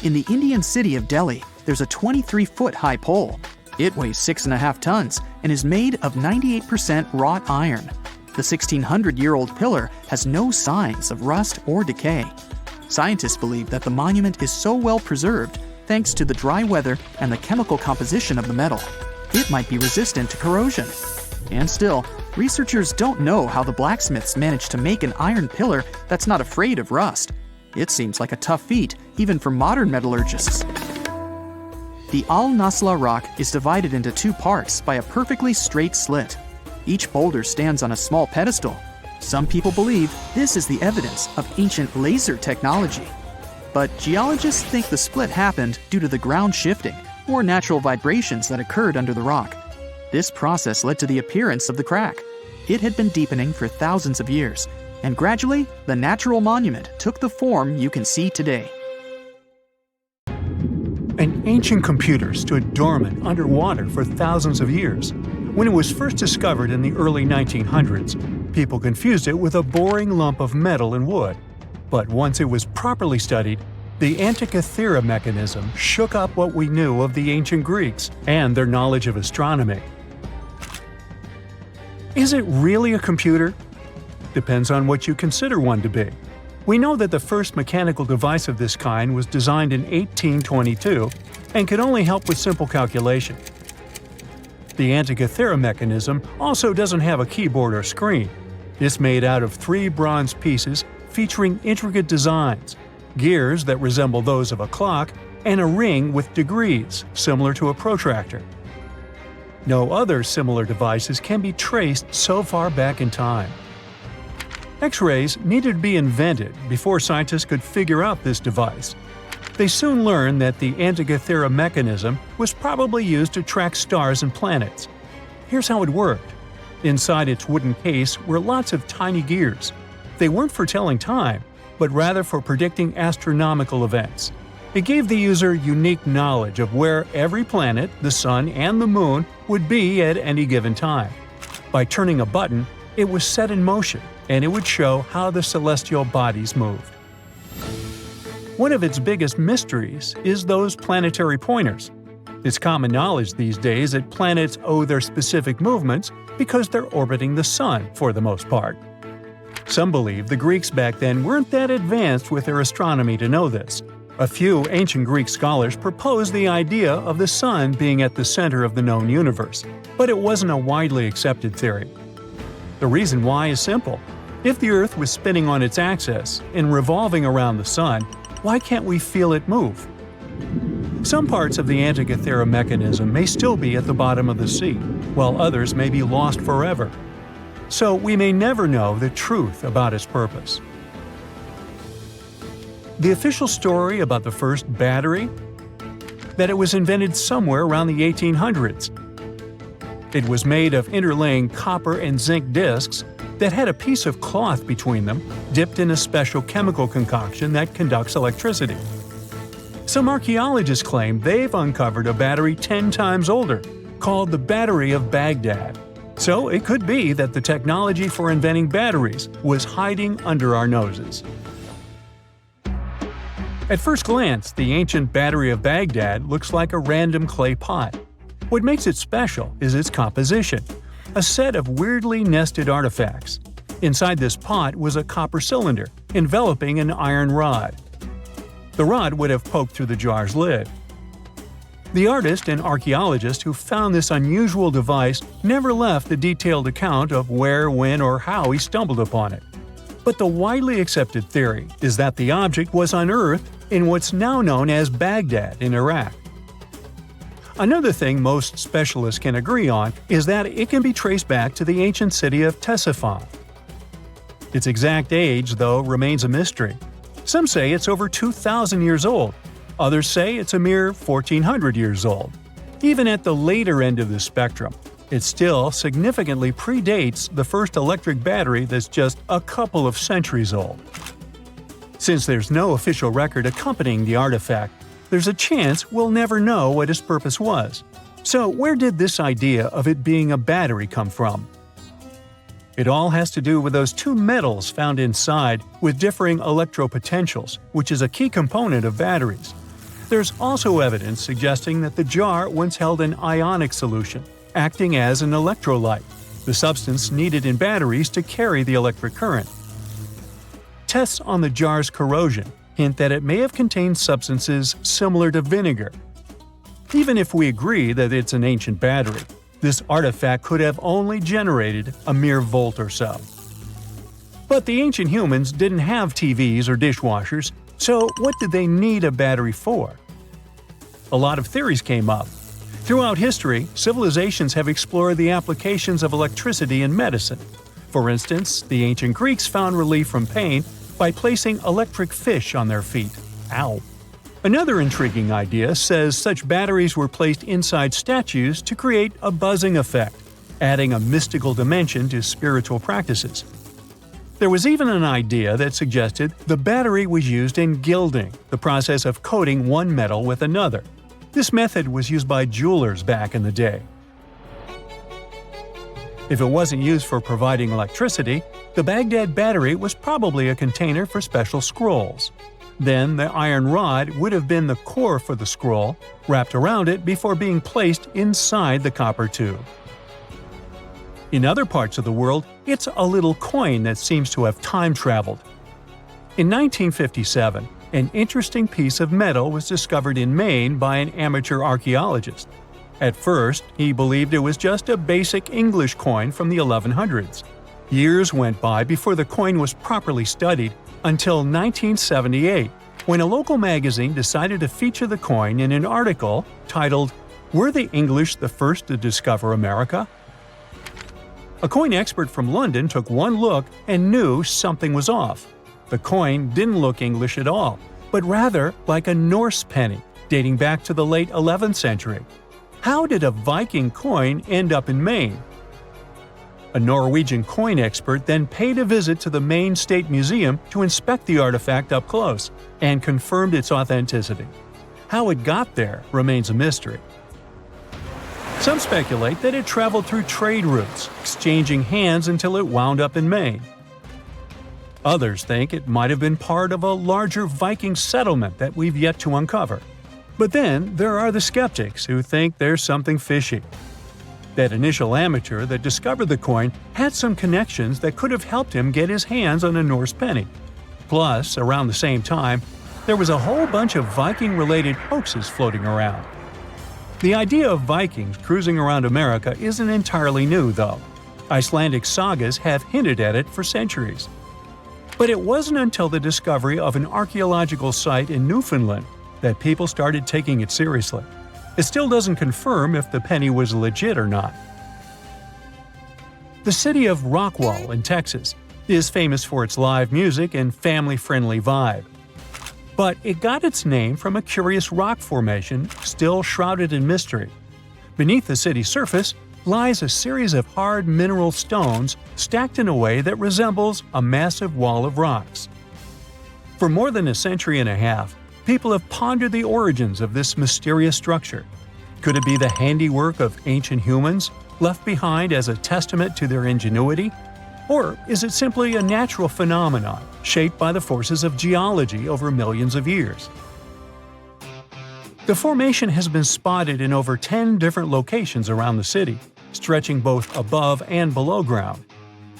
In the Indian city of Delhi, there's a 23-foot-high pole. It weighs 6.5 tons and is made of 98% wrought iron. The 1,600-year-old pillar has no signs of rust or decay. Scientists believe that the monument is so well preserved thanks to the dry weather and the chemical composition of the metal. It might be resistant to corrosion. And still, researchers don't know how the blacksmiths managed to make an iron pillar that's not afraid of rust. It seems like a tough feat, even for modern metallurgists. The Al-Nasla rock is divided into two parts by a perfectly straight slit. Each boulder stands on a small pedestal. Some people believe this is the evidence of ancient laser technology. But geologists think the split happened due to the ground shifting or natural vibrations that occurred under the rock. This process led to the appearance of the crack. It had been deepening for thousands of years, and gradually, the natural monument took the form you can see today. An ancient computer stood dormant underwater for thousands of years. When it was first discovered in the early 1900s, people confused it with a boring lump of metal and wood. But once it was properly studied, the Antikythera mechanism shook up what we knew of the ancient Greeks and their knowledge of astronomy. Is it really a computer? Depends on what you consider one to be. We know that the first mechanical device of this kind was designed in 1822 and could only help with simple calculation. The Antikythera mechanism also doesn't have a keyboard or screen. It's made out of 3 bronze pieces featuring intricate designs, gears that resemble those of a clock, and a ring with degrees, similar to a protractor. No other similar devices can be traced so far back in time. X-rays needed to be invented before scientists could figure out this device. They soon learned that the Antikythera mechanism was probably used to track stars and planets. Here's how it worked. Inside its wooden case were lots of tiny gears. They weren't for telling time, but rather for predicting astronomical events. It gave the user unique knowledge of where every planet, the sun, and the moon would be at any given time. By turning a button, it was set in motion, and it would show how the celestial bodies moved. One of its biggest mysteries is those planetary pointers. It's common knowledge these days that planets owe their specific movements because they're orbiting the Sun for the most part. Some believe the Greeks back then weren't that advanced with their astronomy to know this. A few ancient Greek scholars proposed the idea of the Sun being at the center of the known universe, but it wasn't a widely accepted theory. The reason why is simple. If the Earth was spinning on its axis and revolving around the Sun, why can't we feel it move? Some parts of the Antikythera mechanism may still be at the bottom of the sea, while others may be lost forever. So we may never know the truth about its purpose. The official story about the first battery? That it was invented somewhere around the 1800s. It was made of interlaying copper and zinc discs that had a piece of cloth between them, dipped in a special chemical concoction that conducts electricity. Some archaeologists claim they've uncovered a battery 10 times older, called the Battery of Baghdad. So it could be that the technology for inventing batteries was hiding under our noses. At first glance, the ancient Battery of Baghdad looks like a random clay pot. What makes it special is its composition, a set of weirdly nested artifacts. Inside this pot was a copper cylinder, enveloping an iron rod. The rod would have poked through the jar's lid. The artist and archaeologist who found this unusual device never left a detailed account of where, when, or how he stumbled upon it. But the widely accepted theory is that the object was unearthed in what's now known as Baghdad in Iraq. Another thing most specialists can agree on is that it can be traced back to the ancient city of Ctesiphon. Its exact age, though, remains a mystery. Some say it's over 2,000 years old. Others say it's a mere 1,400 years old. Even at the later end of the spectrum, it still significantly predates the first electric battery that's just a couple of centuries old. Since there's no official record accompanying the artifact, there's a chance we'll never know what its purpose was. So where did this idea of it being a battery come from? It all has to do with those two metals found inside with differing electropotentials, which is a key component of batteries. There's also evidence suggesting that the jar once held an ionic solution, acting as an electrolyte, the substance needed in batteries to carry the electric current. Tests on the jar's corrosion hint that it may have contained substances similar to vinegar. Even if we agree that it's an ancient battery, this artifact could have only generated a mere volt or so. But the ancient humans didn't have TVs or dishwashers, so what did they need a battery for? A lot of theories came up. Throughout history, civilizations have explored the applications of electricity in medicine. For instance, the ancient Greeks found relief from pain by placing electric fish on their feet. Ow! Another intriguing idea says such batteries were placed inside statues to create a buzzing effect, adding a mystical dimension to spiritual practices. There was even an idea that suggested the battery was used in gilding, the process of coating one metal with another. This method was used by jewelers back in the day. If it wasn't used for providing electricity, the Baghdad battery was probably a container for special scrolls. Then the iron rod would have been the core for the scroll, wrapped around it before being placed inside the copper tube. In other parts of the world, it's a little coin that seems to have time-traveled. In 1957, an interesting piece of metal was discovered in Maine by an amateur archaeologist. At first, he believed it was just a basic English coin from the 1100s. Years went by before the coin was properly studied until 1978, when a local magazine decided to feature the coin in an article titled, "Were the English the First to Discover America?" A coin expert from London took one look and knew something was off. The coin didn't look English at all, but rather like a Norse penny dating back to the late 11th century. How did a Viking coin end up in Maine? A Norwegian coin expert then paid a visit to the Maine State Museum to inspect the artifact up close and confirmed its authenticity. How it got there remains a mystery. Some speculate that it traveled through trade routes, exchanging hands until it wound up in Maine. Others think it might have been part of a larger Viking settlement that we've yet to uncover. But then there are the skeptics who think there's something fishy. That initial amateur that discovered the coin had some connections that could have helped him get his hands on a Norse penny. Plus, around the same time, there was a whole bunch of Viking-related hoaxes floating around. The idea of Vikings cruising around America isn't entirely new, though. Icelandic sagas have hinted at it for centuries. But it wasn't until the discovery of an archaeological site in Newfoundland that people started taking it seriously. It still doesn't confirm if the penny was legit or not. The city of Rockwall in Texas is famous for its live music and family-friendly vibe. But it got its name from a curious rock formation still shrouded in mystery. Beneath the city's surface lies a series of hard mineral stones stacked in a way that resembles a massive wall of rocks. For more than a century and a half, people have pondered the origins of this mysterious structure. Could it be the handiwork of ancient humans, left behind as a testament to their ingenuity? Or is it simply a natural phenomenon shaped by the forces of geology over millions of years? The formation has been spotted in over 10 different locations around the city, stretching both above and below ground.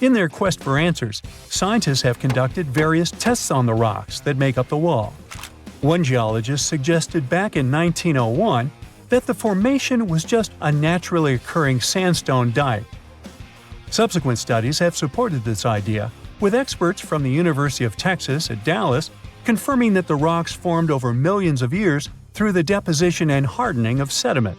In their quest for answers, scientists have conducted various tests on the rocks that make up the wall. One geologist suggested back in 1901 that the formation was just a naturally occurring sandstone dike. Subsequent studies have supported this idea, with experts from the University of Texas at Dallas confirming that the rocks formed over millions of years through the deposition and hardening of sediment.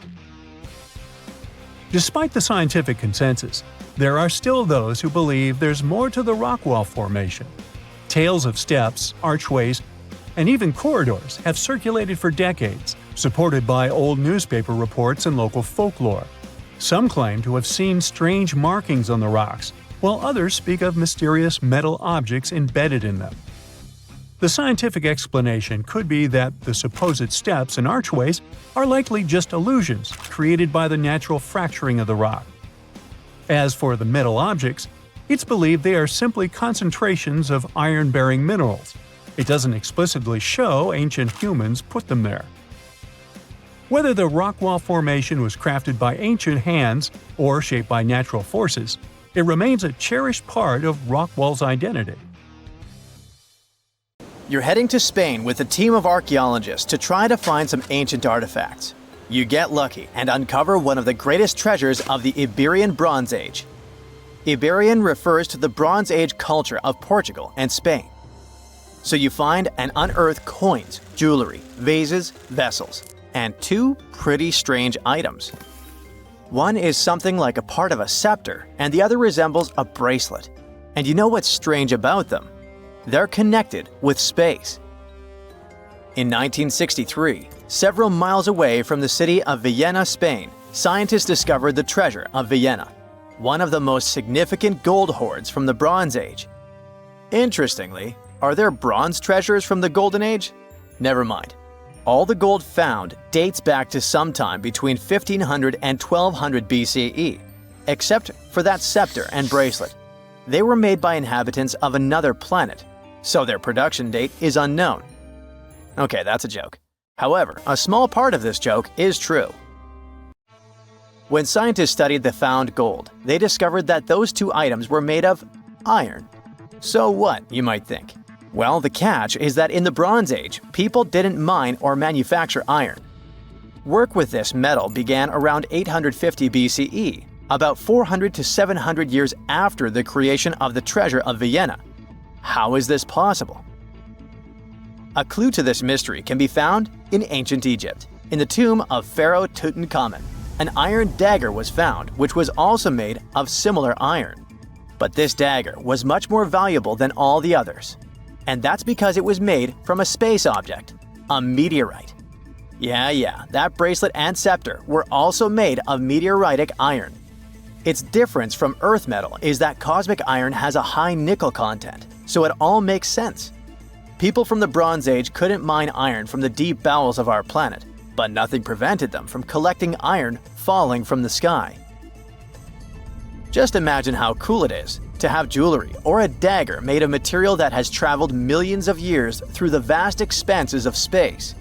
Despite the scientific consensus, there are still those who believe there's more to the rock wall formation. Tales of steps, archways, and even corridors have circulated for decades, supported by old newspaper reports and local folklore. Some claim to have seen strange markings on the rocks, while others speak of mysterious metal objects embedded in them. The scientific explanation could be that the supposed steps and archways are likely just illusions created by the natural fracturing of the rock. As for the metal objects, it's believed they are simply concentrations of iron-bearing minerals. It doesn't explicitly show ancient humans put them there. Whether the rock wall formation was crafted by ancient hands or shaped by natural forces, it remains a cherished part of Rockwall's identity. You're heading to Spain with a team of archaeologists to try to find some ancient artifacts. You get lucky and uncover one of the greatest treasures of the Iberian Bronze Age. Iberian refers to the Bronze Age culture of Portugal and Spain. So you find and unearth coins, jewelry, vases, vessels, and two pretty strange items. One is something like a part of a scepter, and the other resembles a bracelet. And you know what's strange about them? They're connected with space. In 1963, several miles away from the city of Villena, Spain, scientists discovered the treasure of Villena, one of the most significant gold hoards from the Bronze Age. Interestingly, are there bronze treasures from the Golden Age? Never mind. All the gold found dates back to sometime between 1500 and 1200 BCE, except for that scepter and bracelet. They were made by inhabitants of another planet, so their production date is unknown. Okay, that's a joke. However, a small part of this joke is true. When scientists studied the found gold, they discovered that those two items were made of iron. So what, you might think? Well, the catch is that in the Bronze Age, people didn't mine or manufacture iron. Work with this metal began around 850 BCE, about 400 to 700 years after the creation of the treasure of Villena. How is this possible? A clue to this mystery can be found in ancient Egypt. In the tomb of Pharaoh Tutankhamun, an iron dagger was found, which was also made of similar iron. But this dagger was much more valuable than all the others. And that's because it was made from a space object, a meteorite. Yeah, that bracelet and scepter were also made of meteoritic iron. Its difference from Earth metal is that cosmic iron has a high nickel content, so it all makes sense. People from the Bronze Age couldn't mine iron from the deep bowels of our planet, but nothing prevented them from collecting iron falling from the sky. Just imagine how cool it is to have jewelry or a dagger made of material that has traveled millions of years through the vast expanses of space.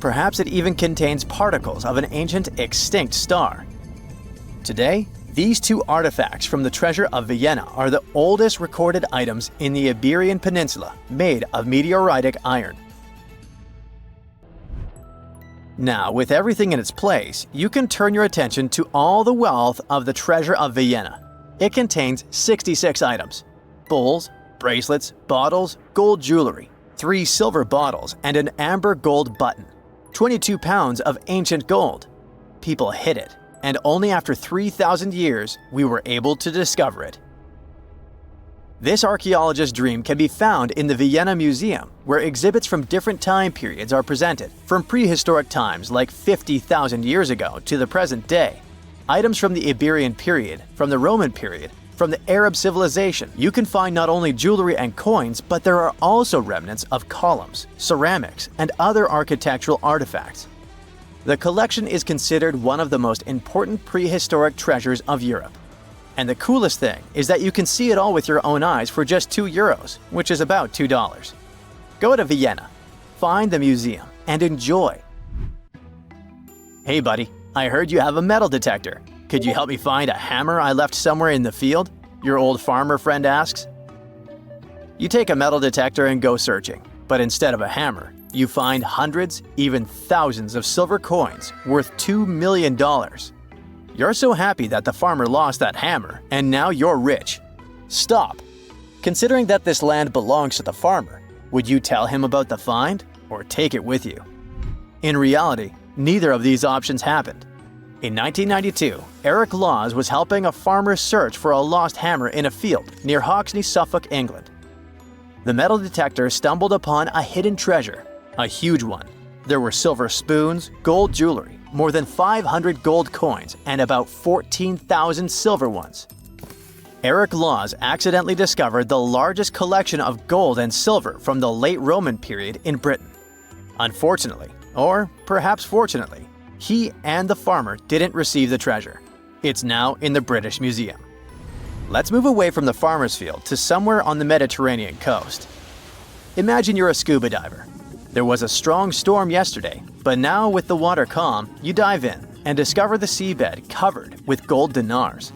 Perhaps it even contains particles of an ancient extinct star. Today, these two artifacts from the treasure of Villena are the oldest recorded items in the Iberian Peninsula made of meteoritic iron. Now, with everything in its place, you can turn your attention to all the wealth of the treasure of Villena. It contains 66 items: bowls, bracelets, bottles, gold jewelry, 3 silver bottles, and an amber gold button. 22 pounds of ancient gold. People hid it, and only after 3,000 years we were able to discover it. This archaeologist's dream can be found in the Villena Museum, where exhibits from different time periods are presented, from prehistoric times like 50,000 years ago to the present day. Items from the Iberian period, from the Roman period, from the Arab civilization. You can find not only jewelry and coins, but there are also remnants of columns, ceramics, and other architectural artifacts. The collection is considered one of the most important prehistoric treasures of Europe. And the coolest thing is that you can see it all with your own eyes for just €2, which is about $2. Go to Villena, find the museum, and enjoy. Hey buddy, I heard you have a metal detector. Could you help me find a hammer I left somewhere in the field? Your old farmer friend asks. You take a metal detector and go searching, but instead of a hammer, you find hundreds, even thousands of silver coins worth $2 million. You're so happy that the farmer lost that hammer, and now you're rich. Stop! Considering that this land belongs to the farmer, would you tell him about the find or take it with you? In reality, neither of these options happened. In 1992, Eric Laws was helping a farmer search for a lost hammer in a field near Hoxne, Suffolk, England. The metal detector stumbled upon a hidden treasure, a huge one. There were silver spoons, gold jewelry, more than 500 gold coins, and about 14,000 silver ones. Eric Laws accidentally discovered the largest collection of gold and silver from the late Roman period in Britain. Unfortunately, or perhaps fortunately, he and the farmer didn't receive the treasure. It's now in the British Museum. Let's move away from the farmer's field to somewhere on the Mediterranean coast. Imagine you're a scuba diver. There was a strong storm yesterday, but now with the water calm, you dive in and discover the seabed covered with gold dinars.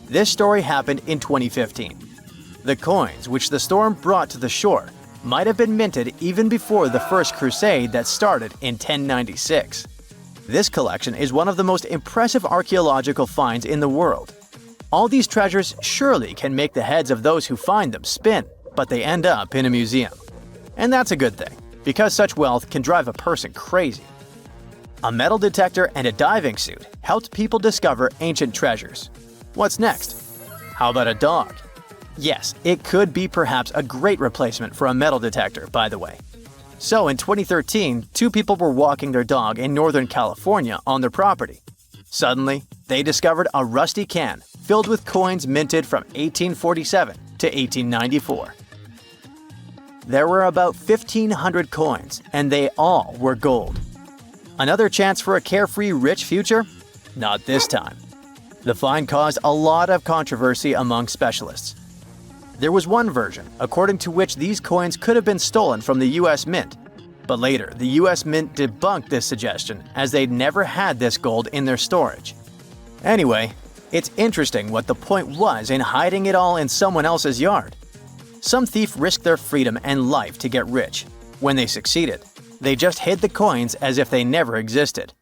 This story happened in 2015. The coins which the storm brought to the shore might have been minted even before the First Crusade that started in 1096. This collection is one of the most impressive archaeological finds in the world. All these treasures surely can make the heads of those who find them spin, but they end up in a museum. And that's a good thing, because such wealth can drive a person crazy. A metal detector and a diving suit helped people discover ancient treasures. What's next? How about a dog? Yes, it could be perhaps a great replacement for a metal detector, by the way. So in 2013, 2 people were walking their dog in Northern California on their property. Suddenly, they discovered a rusty can filled with coins minted from 1847 to 1894. There were about 1,500 coins, and they all were gold. Another chance for a carefree rich future? Not this time. The find caused a lot of controversy among specialists. There was one version, according to which these coins could have been stolen from the US Mint. But later, the US Mint debunked this suggestion as they'd never had this gold in their storage. Anyway, it's interesting what the point was in hiding it all in someone else's yard. Some thief risked their freedom and life to get rich. When they succeeded, they just hid the coins as if they never existed.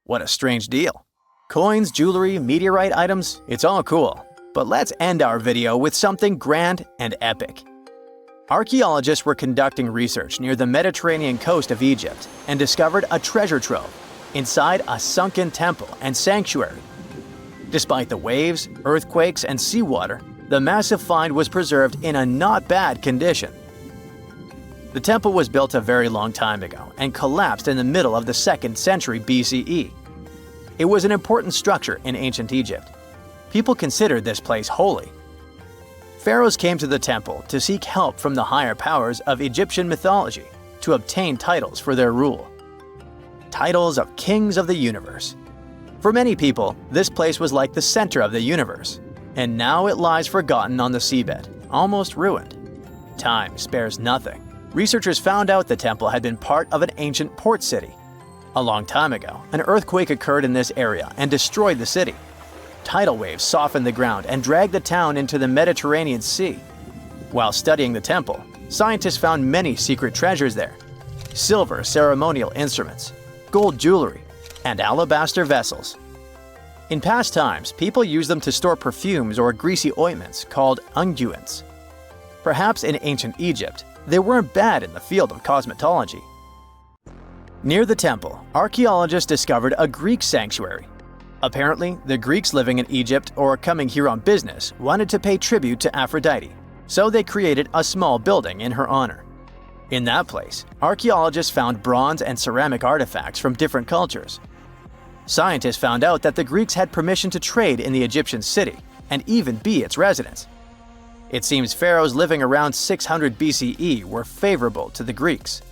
What a strange deal. Coins, jewelry, meteorite items, it's all cool. But let's end our video with something grand and epic. Archaeologists were conducting research near the Mediterranean coast of Egypt and discovered a treasure trove inside a sunken temple and sanctuary. Despite the waves, earthquakes, and seawater, the massive find was preserved in a not bad condition. The temple was built a very long time ago and collapsed in the middle of the 2nd century BCE. It was an important structure in ancient Egypt. People considered this place holy. Pharaohs came to the temple to seek help from the higher powers of Egyptian mythology to obtain titles for their rule. Titles of kings of the universe. For many people, this place was like the center of the universe, and now it lies forgotten on the seabed, almost ruined. Time spares nothing. researchers found out the temple had been part of an ancient port city. A long time ago, an earthquake occurred in this area and destroyed the city. Tidal waves softened the ground and dragged the town into the Mediterranean Sea. While studying the temple, scientists found many secret treasures there: silver ceremonial instruments, gold jewelry, and alabaster vessels. In past times, people used them to store perfumes or greasy ointments called unguents. Perhaps in ancient Egypt, they weren't bad in the field of cosmetology. Near the temple, archaeologists discovered a Greek sanctuary. Apparently, the Greeks living in Egypt or coming here on business wanted to pay tribute to Aphrodite, so they created a small building in her honor. In that place, archaeologists found bronze and ceramic artifacts from different cultures. Scientists found out that the Greeks had permission to trade in the Egyptian city and even be its residents. It seems pharaohs living around 600 BCE were favorable to the Greeks.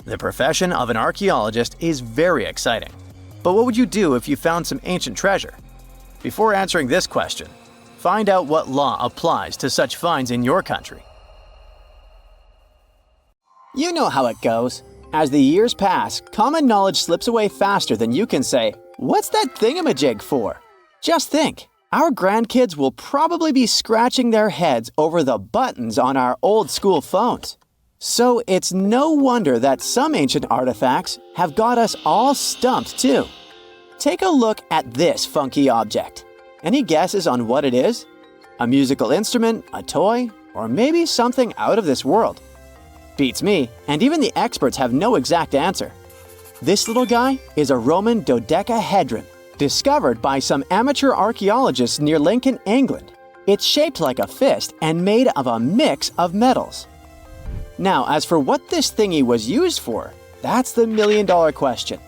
The profession of an archaeologist is very exciting. But what would you do if you found some ancient treasure? Before answering this question, find out what law applies to such finds in your country. You know how it goes. As the years pass, common knowledge slips away faster than you can say, "What's that thingamajig for?" Just think, our grandkids will probably be scratching their heads over the buttons on our old school phones. So it's no wonder that some ancient artifacts have got us all stumped too. Take a look at this funky object. Any guesses on what it is? A musical instrument, a toy, or maybe something out of this world? Beats me, and even the experts have no exact answer. This little guy is a Roman dodecahedron, discovered by some amateur archaeologists near Lincoln, England. It's shaped like a fist and made of a mix of metals. Now, as for what this thingy was used for, that's the million-dollar question.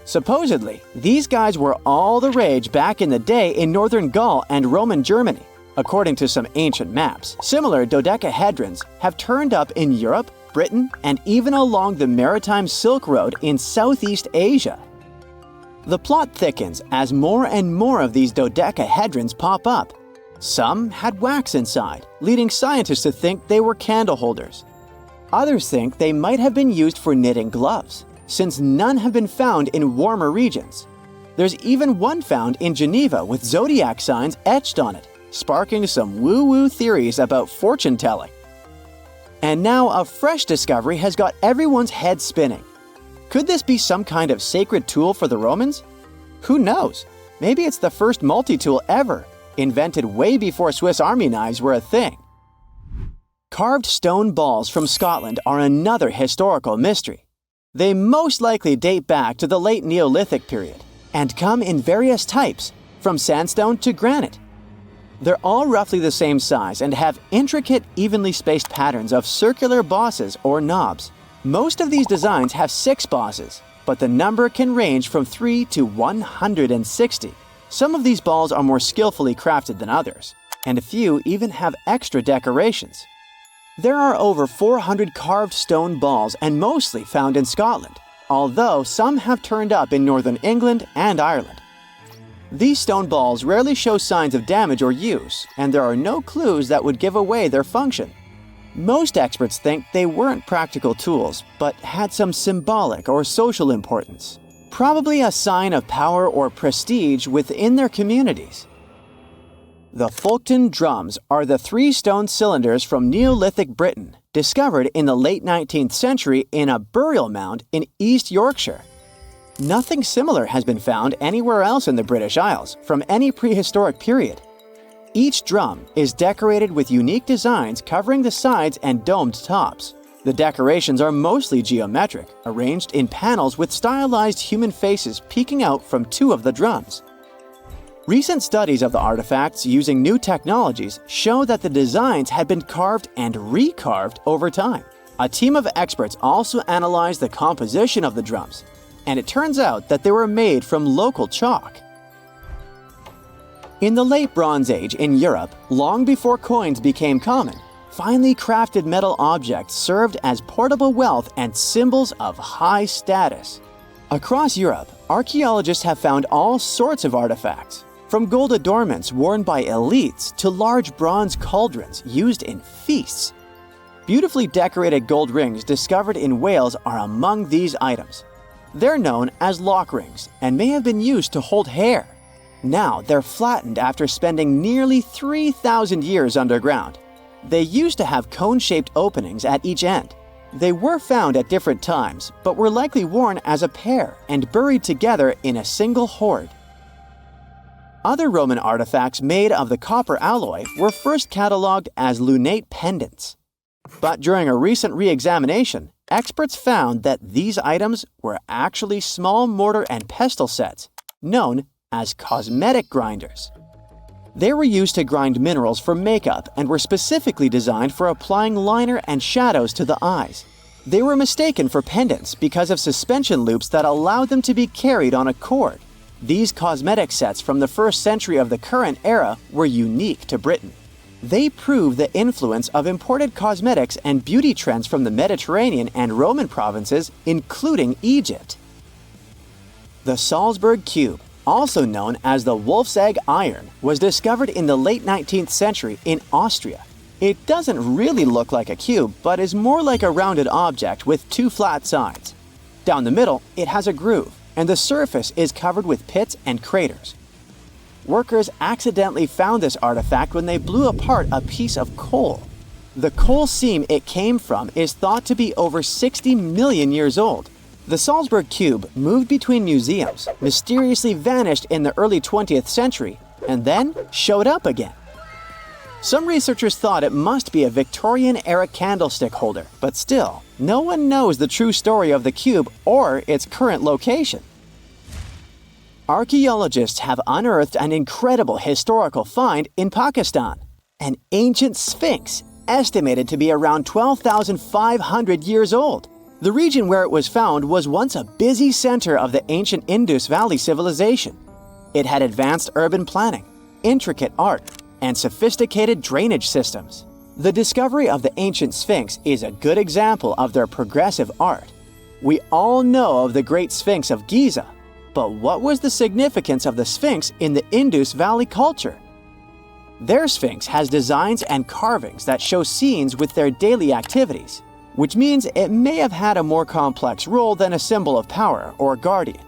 Supposedly, these guys were all the rage back in the day in northern Gaul and Roman Germany. According to some ancient maps, similar dodecahedrons have turned up in Europe, Britain, and even along the maritime Silk Road in Southeast Asia. The plot thickens as more and more of these dodecahedrons pop up. Some had wax inside, leading scientists to think they were candle holders. Others think they might have been used for knitting gloves, since none have been found in warmer regions. There's even one found in Geneva with zodiac signs etched on it, sparking some woo-woo theories about fortune-telling. And now a fresh discovery has got everyone's head spinning. Could this be some kind of sacred tool for the Romans? Who knows? Maybe it's the first multi-tool ever, invented way before Swiss Army knives were a thing. Carved stone balls from Scotland are another historical mystery. They most likely date back to the late Neolithic period and come in various types, from sandstone to granite. They're all roughly the same size and have intricate, evenly spaced patterns of circular bosses or knobs. Most of these designs have 6 bosses, but the number can range from 3 to 160. Some of these balls are more skillfully crafted than others, and a few even have extra decorations. There are over 400 carved stone balls and mostly found in Scotland, although some have turned up in northern England and Ireland. These stone balls rarely show signs of damage or use, and there are no clues that would give away their function. Most experts think they weren't practical tools, but had some symbolic or social importance, probably a sign of power or prestige within their communities. The Folkton drums are the 3 stone cylinders from Neolithic Britain, discovered in the late 19th century in a burial mound in East Yorkshire. Nothing similar has been found anywhere else in the British Isles from any prehistoric period. Each drum is decorated with unique designs covering the sides and domed tops. The decorations are mostly geometric, arranged in panels with stylized human faces peeking out from 2 of the drums. Recent studies of the artifacts using new technologies show that the designs had been carved and recarved over time. A team of experts also analyzed the composition of the drums, and it turns out that they were made from local chalk. In the late Bronze Age in Europe, long before coins became common, finely crafted metal objects served as portable wealth and symbols of high status. Across Europe, archaeologists have found all sorts of artifacts, from gold adornments worn by elites to large bronze cauldrons used in feasts. Beautifully decorated gold rings discovered in Wales are among these items. They're known as lock rings and may have been used to hold hair. Now they're flattened after spending nearly 3,000 years underground. They used to have cone-shaped openings at each end. They were found at different times, but were likely worn as a pair and buried together in a single hoard. Other Roman artifacts made of the copper alloy were first catalogued as lunate pendants. But during a recent re-examination, experts found that these items were actually small mortar and pestle sets, known as cosmetic grinders. They were used to grind minerals for makeup and were specifically designed for applying liner and shadows to the eyes. They were mistaken for pendants because of suspension loops that allowed them to be carried on a cord. These cosmetic sets from the 1st century of the current era were unique to Britain. They prove the influence of imported cosmetics and beauty trends from the Mediterranean and Roman provinces, including Egypt. The Salzburg Cube, also known as the Wolf's Egg Iron, was discovered in the late 19th century in Austria. It doesn't really look like a cube, but is more like a rounded object with 2 flat sides. Down the middle, it has a groove, and the surface is covered with pits and craters. Workers accidentally found this artifact when they blew apart a piece of coal. The coal seam it came from is thought to be over 60 million years old. The Salzburg Cube moved between museums, mysteriously vanished in the early 20th century, and then showed up again. Some researchers thought it must be a Victorian-era candlestick holder, but still, no one knows the true story of the cube or its current location. Archaeologists have unearthed an incredible historical find in Pakistan, an ancient sphinx estimated to be around 12,500 years old. The region where it was found was once a busy center of the ancient Indus Valley civilization. It had advanced urban planning, intricate art, and sophisticated drainage systems. The discovery of the ancient Sphinx is a good example of their progressive art. We all know of the Great Sphinx of Giza, but what was the significance of the Sphinx in the Indus Valley culture? Their Sphinx has designs and carvings that show scenes with their daily activities, which means it may have had a more complex role than a symbol of power or guardian.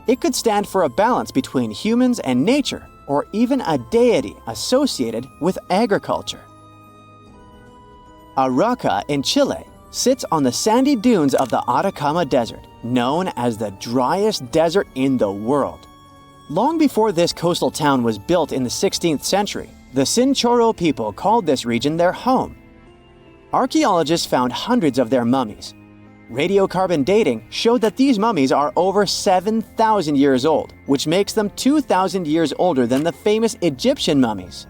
It could stand for a balance between humans and nature, or even a deity associated with agriculture. Arauca in Chile sits on the sandy dunes of the Atacama Desert, known as the driest desert in the world. Long before this coastal town was built in the 16th century, the Chinchorro people called this region their home. Archaeologists found hundreds of their mummies. Radiocarbon dating showed that these mummies are over 7,000 years old, which makes them 2,000 years older than the famous Egyptian mummies.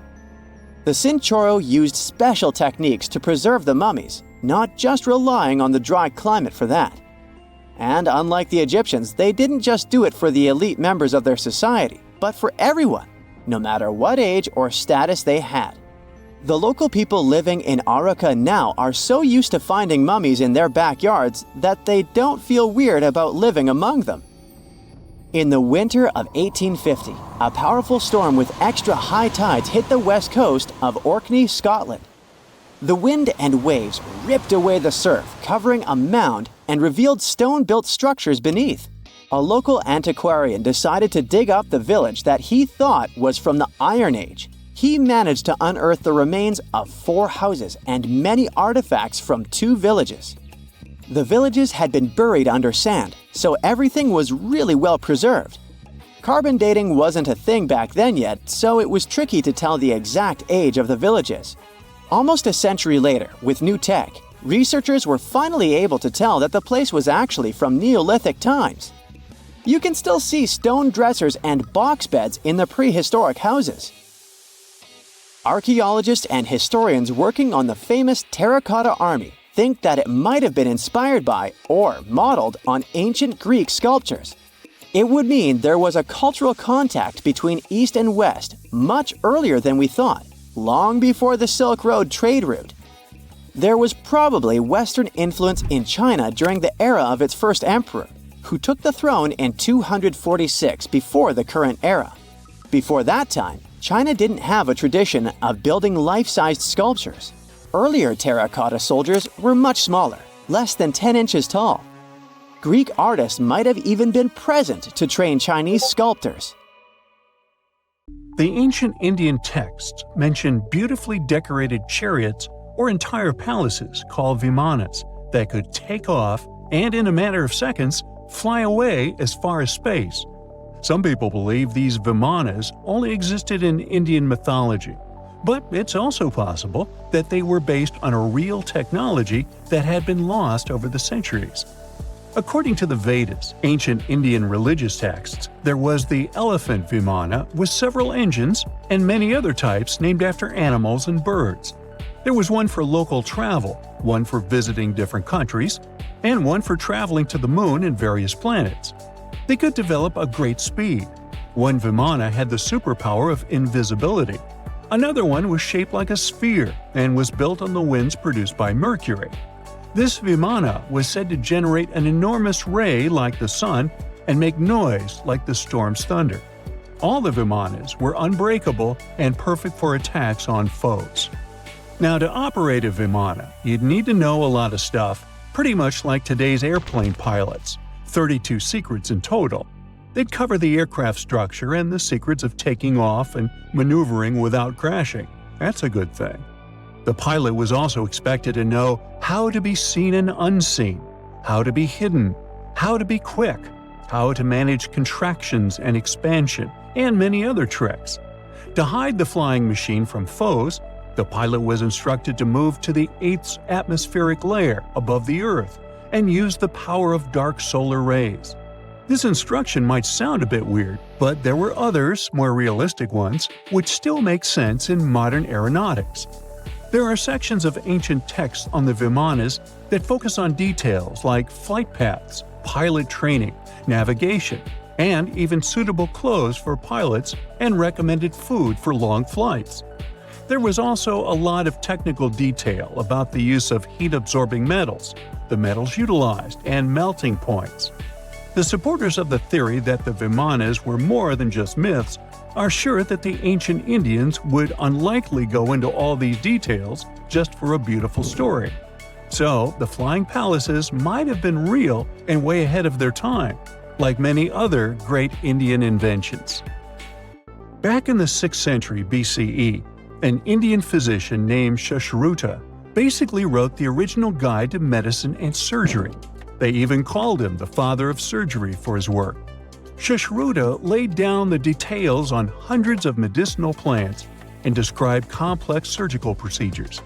The Chinchorro used special techniques to preserve the mummies, not just relying on the dry climate for that. And unlike the Egyptians, they didn't just do it for the elite members of their society, but for everyone, no matter what age or status they had. The local people living in Arauca now are so used to finding mummies in their backyards that they don't feel weird about living among them. In the winter of 1850, a powerful storm with extra high tides hit the west coast of Orkney, Scotland. The wind and waves ripped away the surf, covering a mound, and revealed stone-built structures beneath. A local antiquarian decided to dig up the village that he thought was from the Iron Age. He managed to unearth the remains of 4 houses and many artifacts from 2 villages. The villages had been buried under sand, so everything was really well preserved. Carbon dating wasn't a thing back then yet, so it was tricky to tell the exact age of the villages. Almost a century later, with new tech, researchers were finally able to tell that the place was actually from Neolithic times. You can still see stone dressers and box beds in the prehistoric houses. Archaeologists and historians working on the famous Terracotta Army think that it might have been inspired by or modeled on ancient Greek sculptures. It would mean there was a cultural contact between East and West much earlier than we thought, long before the Silk Road trade route. There was probably Western influence in China during the era of its first emperor, who took the throne in 246 before the current era. Before that time, China didn't have a tradition of building life-sized sculptures. Earlier terracotta soldiers were much smaller, less than 10 inches tall. Greek artists might have even been present to train Chinese sculptors. The ancient Indian texts mention beautifully decorated chariots or entire palaces called vimanas that could take off and, in a matter of seconds, fly away as far as space. Some people believe these vimanas only existed in Indian mythology, but it's also possible that they were based on a real technology that had been lost over the centuries. According to the Vedas, ancient Indian religious texts, there was the elephant vimana with several engines and many other types named after animals and birds. There was one for local travel, one for visiting different countries, and one for traveling to the moon and various planets. They could develop a great speed. One vimana had the superpower of invisibility. Another one was shaped like a sphere and was built on the winds produced by Mercury. This vimana was said to generate an enormous ray like the sun and make noise like the storm's thunder. All the vimanas were unbreakable and perfect for attacks on foes. Now, to operate a vimana, you'd need to know a lot of stuff, pretty much like today's airplane pilots. 32 secrets in total. They'd cover the aircraft structure and the secrets of taking off and maneuvering without crashing. That's a good thing. The pilot was also expected to know how to be seen and unseen, how to be hidden, how to be quick, how to manage contractions and expansion, and many other tricks. To hide the flying machine from foes, the pilot was instructed to move to the 8th atmospheric layer above the Earth and use the power of dark solar rays. This instruction might sound a bit weird, but there were others, more realistic ones, which still make sense in modern aeronautics. There are sections of ancient texts on the vimanas that focus on details like flight paths, pilot training, navigation, and even suitable clothes for pilots and recommended food for long flights. There was also a lot of technical detail about the use of heat-absorbing metals, the metals utilized, and melting points. The supporters of the theory that the vimanas were more than just myths are sure that the ancient Indians would unlikely go into all these details just for a beautiful story. So, the flying palaces might have been real and way ahead of their time, like many other great Indian inventions. Back in the 6th century BCE, an Indian physician named Sushruta basically wrote the original guide to medicine and surgery. They even called him the father of surgery for his work. Sushruta laid down the details on hundreds of medicinal plants and described complex surgical procedures.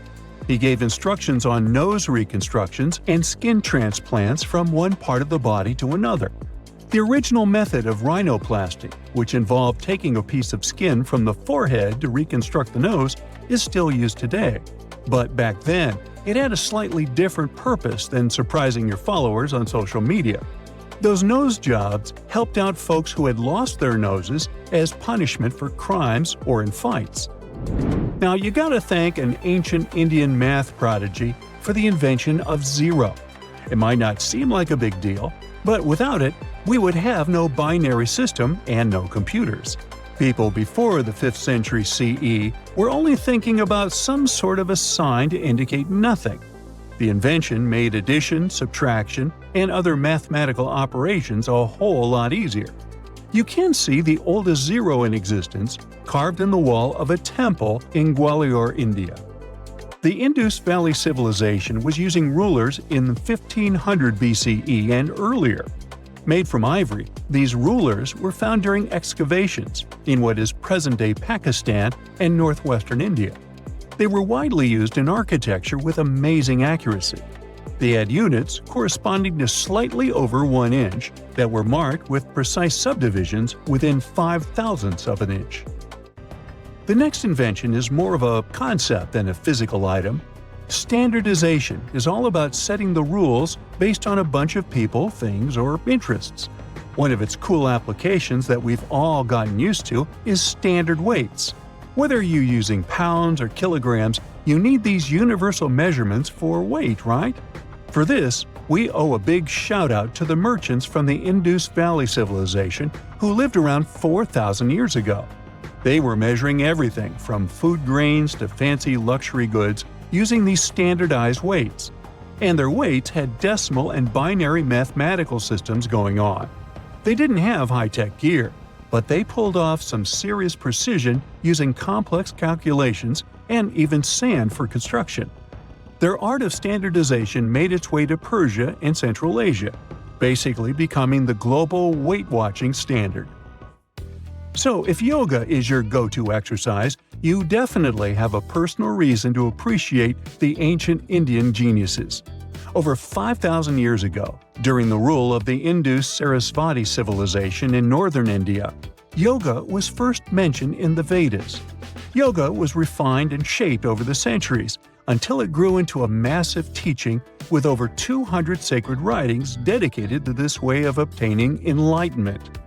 He gave instructions on nose reconstructions and skin transplants from one part of the body to another. The original method of rhinoplasty, which involved taking a piece of skin from the forehead to reconstruct the nose, is still used today. But back then, it had a slightly different purpose than surprising your followers on social media. Those nose jobs helped out folks who had lost their noses as punishment for crimes or in fights. Now, you gotta thank an ancient Indian math prodigy for the invention of zero. It might not seem like a big deal, but without it, we would have no binary system and no computers. People before the 5th century CE were only thinking about some sort of a sign to indicate nothing. The invention made addition, subtraction, and other mathematical operations a whole lot easier. You can see the oldest zero in existence carved in the wall of a temple in Gwalior, India. The Indus Valley Civilization was using rulers in 1500 BCE and earlier. Made from ivory, these rulers were found during excavations in what is present-day Pakistan and northwestern India. They were widely used in architecture with amazing accuracy. They had units corresponding to slightly over 1 inch that were marked with precise subdivisions within 5/1000ths of an inch. The next invention is more of a concept than a physical item. Standardization is all about setting the rules based on a bunch of people, things, or interests. One of its cool applications that we've all gotten used to is standard weights. Whether you're using pounds or kilograms, you need these universal measurements for weight, right? For this, we owe a big shout-out to the merchants from the Indus Valley Civilization who lived around 4,000 years ago. They were measuring everything from food grains to fancy luxury goods using these standardized weights. And their weights had decimal and binary mathematical systems going on. They didn't have high-tech gear, but they pulled off some serious precision using complex calculations and even sand for construction. Their art of standardization made its way to Persia and Central Asia, basically becoming the global weight-watching standard. So if yoga is your go-to exercise, you definitely have a personal reason to appreciate the ancient Indian geniuses. Over 5,000 years ago, during the rule of the Indus-Sarasvati civilization in northern India, yoga was first mentioned in the Vedas. Yoga was refined and shaped over the centuries until it grew into a massive teaching with over 200 sacred writings dedicated to this way of obtaining enlightenment.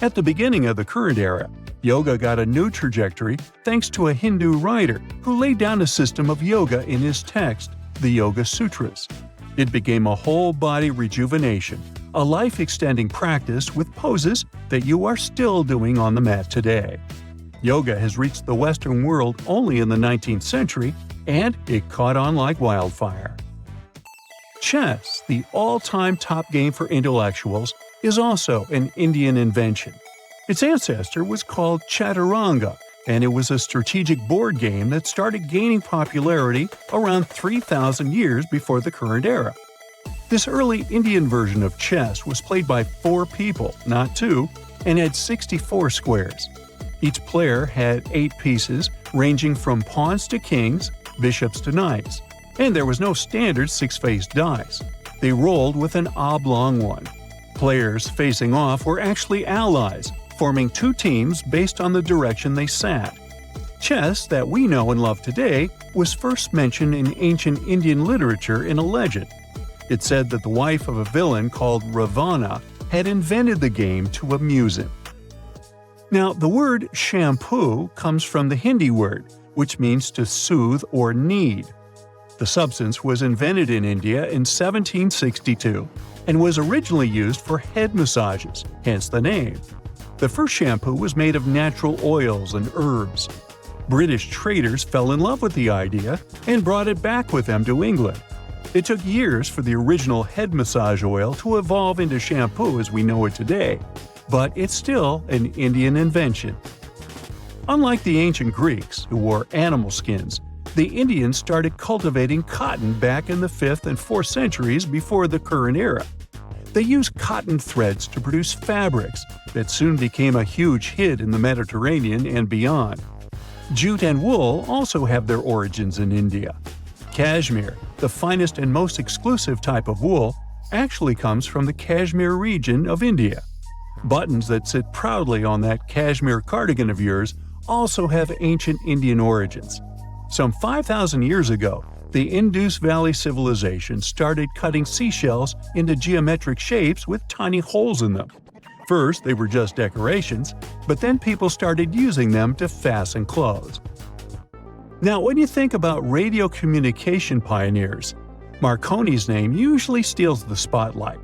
At the beginning of the current era, yoga got a new trajectory thanks to a Hindu writer who laid down a system of yoga in his text, the Yoga Sutras. It became a whole-body rejuvenation, a life-extending practice with poses that you are still doing on the mat today. Yoga has reached the Western world only in the 19th century, and it caught on like wildfire. Chess, the all-time top game for intellectuals, is also an Indian invention. Its ancestor was called Chaturanga, and it was a strategic board game that started gaining popularity around 3,000 years before the current era. This early Indian version of chess was played by 4 people, not 2, and had 64 squares. Each player had 8 pieces, ranging from pawns to kings, bishops to knights, and there was no standard 6-faced dice. They rolled with an oblong one. Players facing off were actually allies, forming 2 teams based on the direction they sat. Chess, that we know and love today, was first mentioned in ancient Indian literature in a legend. It said that the wife of a villain called Ravana had invented the game to amuse him. Now, the word shampoo comes from the Hindi word, which means to soothe or knead. The substance was invented in India in 1762 and was originally used for head massages, hence the name. The first shampoo was made of natural oils and herbs. British traders fell in love with the idea and brought it back with them to England. It took years for the original head massage oil to evolve into shampoo as we know it today, but it's still an Indian invention. Unlike the ancient Greeks, who wore animal skins, the Indians started cultivating cotton back in the 5th and 4th centuries before the current era. They used cotton threads to produce fabrics that soon became a huge hit in the Mediterranean and beyond. Jute and wool also have their origins in India. Cashmere, the finest and most exclusive type of wool, actually comes from the Kashmir region of India. Buttons that sit proudly on that cashmere cardigan of yours also have ancient Indian origins. Some 5,000 years ago, the Indus Valley civilization started cutting seashells into geometric shapes with tiny holes in them. First, they were just decorations, but then people started using them to fasten clothes. Now, when you think about radio communication pioneers, Marconi's name usually steals the spotlight.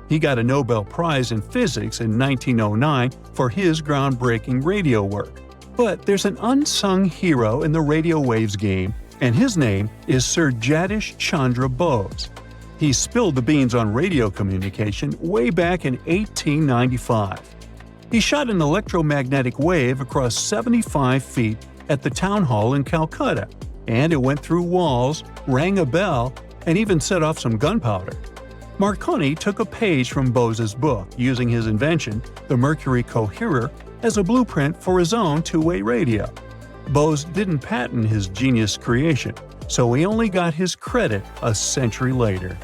He got a Nobel Prize in Physics in 1909 for his groundbreaking radio work. But there's an unsung hero in the radio waves game, and his name is Sir Jagdish Chandra Bose. He spilled the beans on radio communication way back in 1895. He shot an electromagnetic wave across 75 feet at the town hall in Calcutta, and it went through walls, rang a bell, and even set off some gunpowder. Marconi took a page from Bose's book, using his invention, the Mercury Coherer, as a blueprint for his own two-way radio. Bose didn't patent his genius creation, so he only got his credit a century later.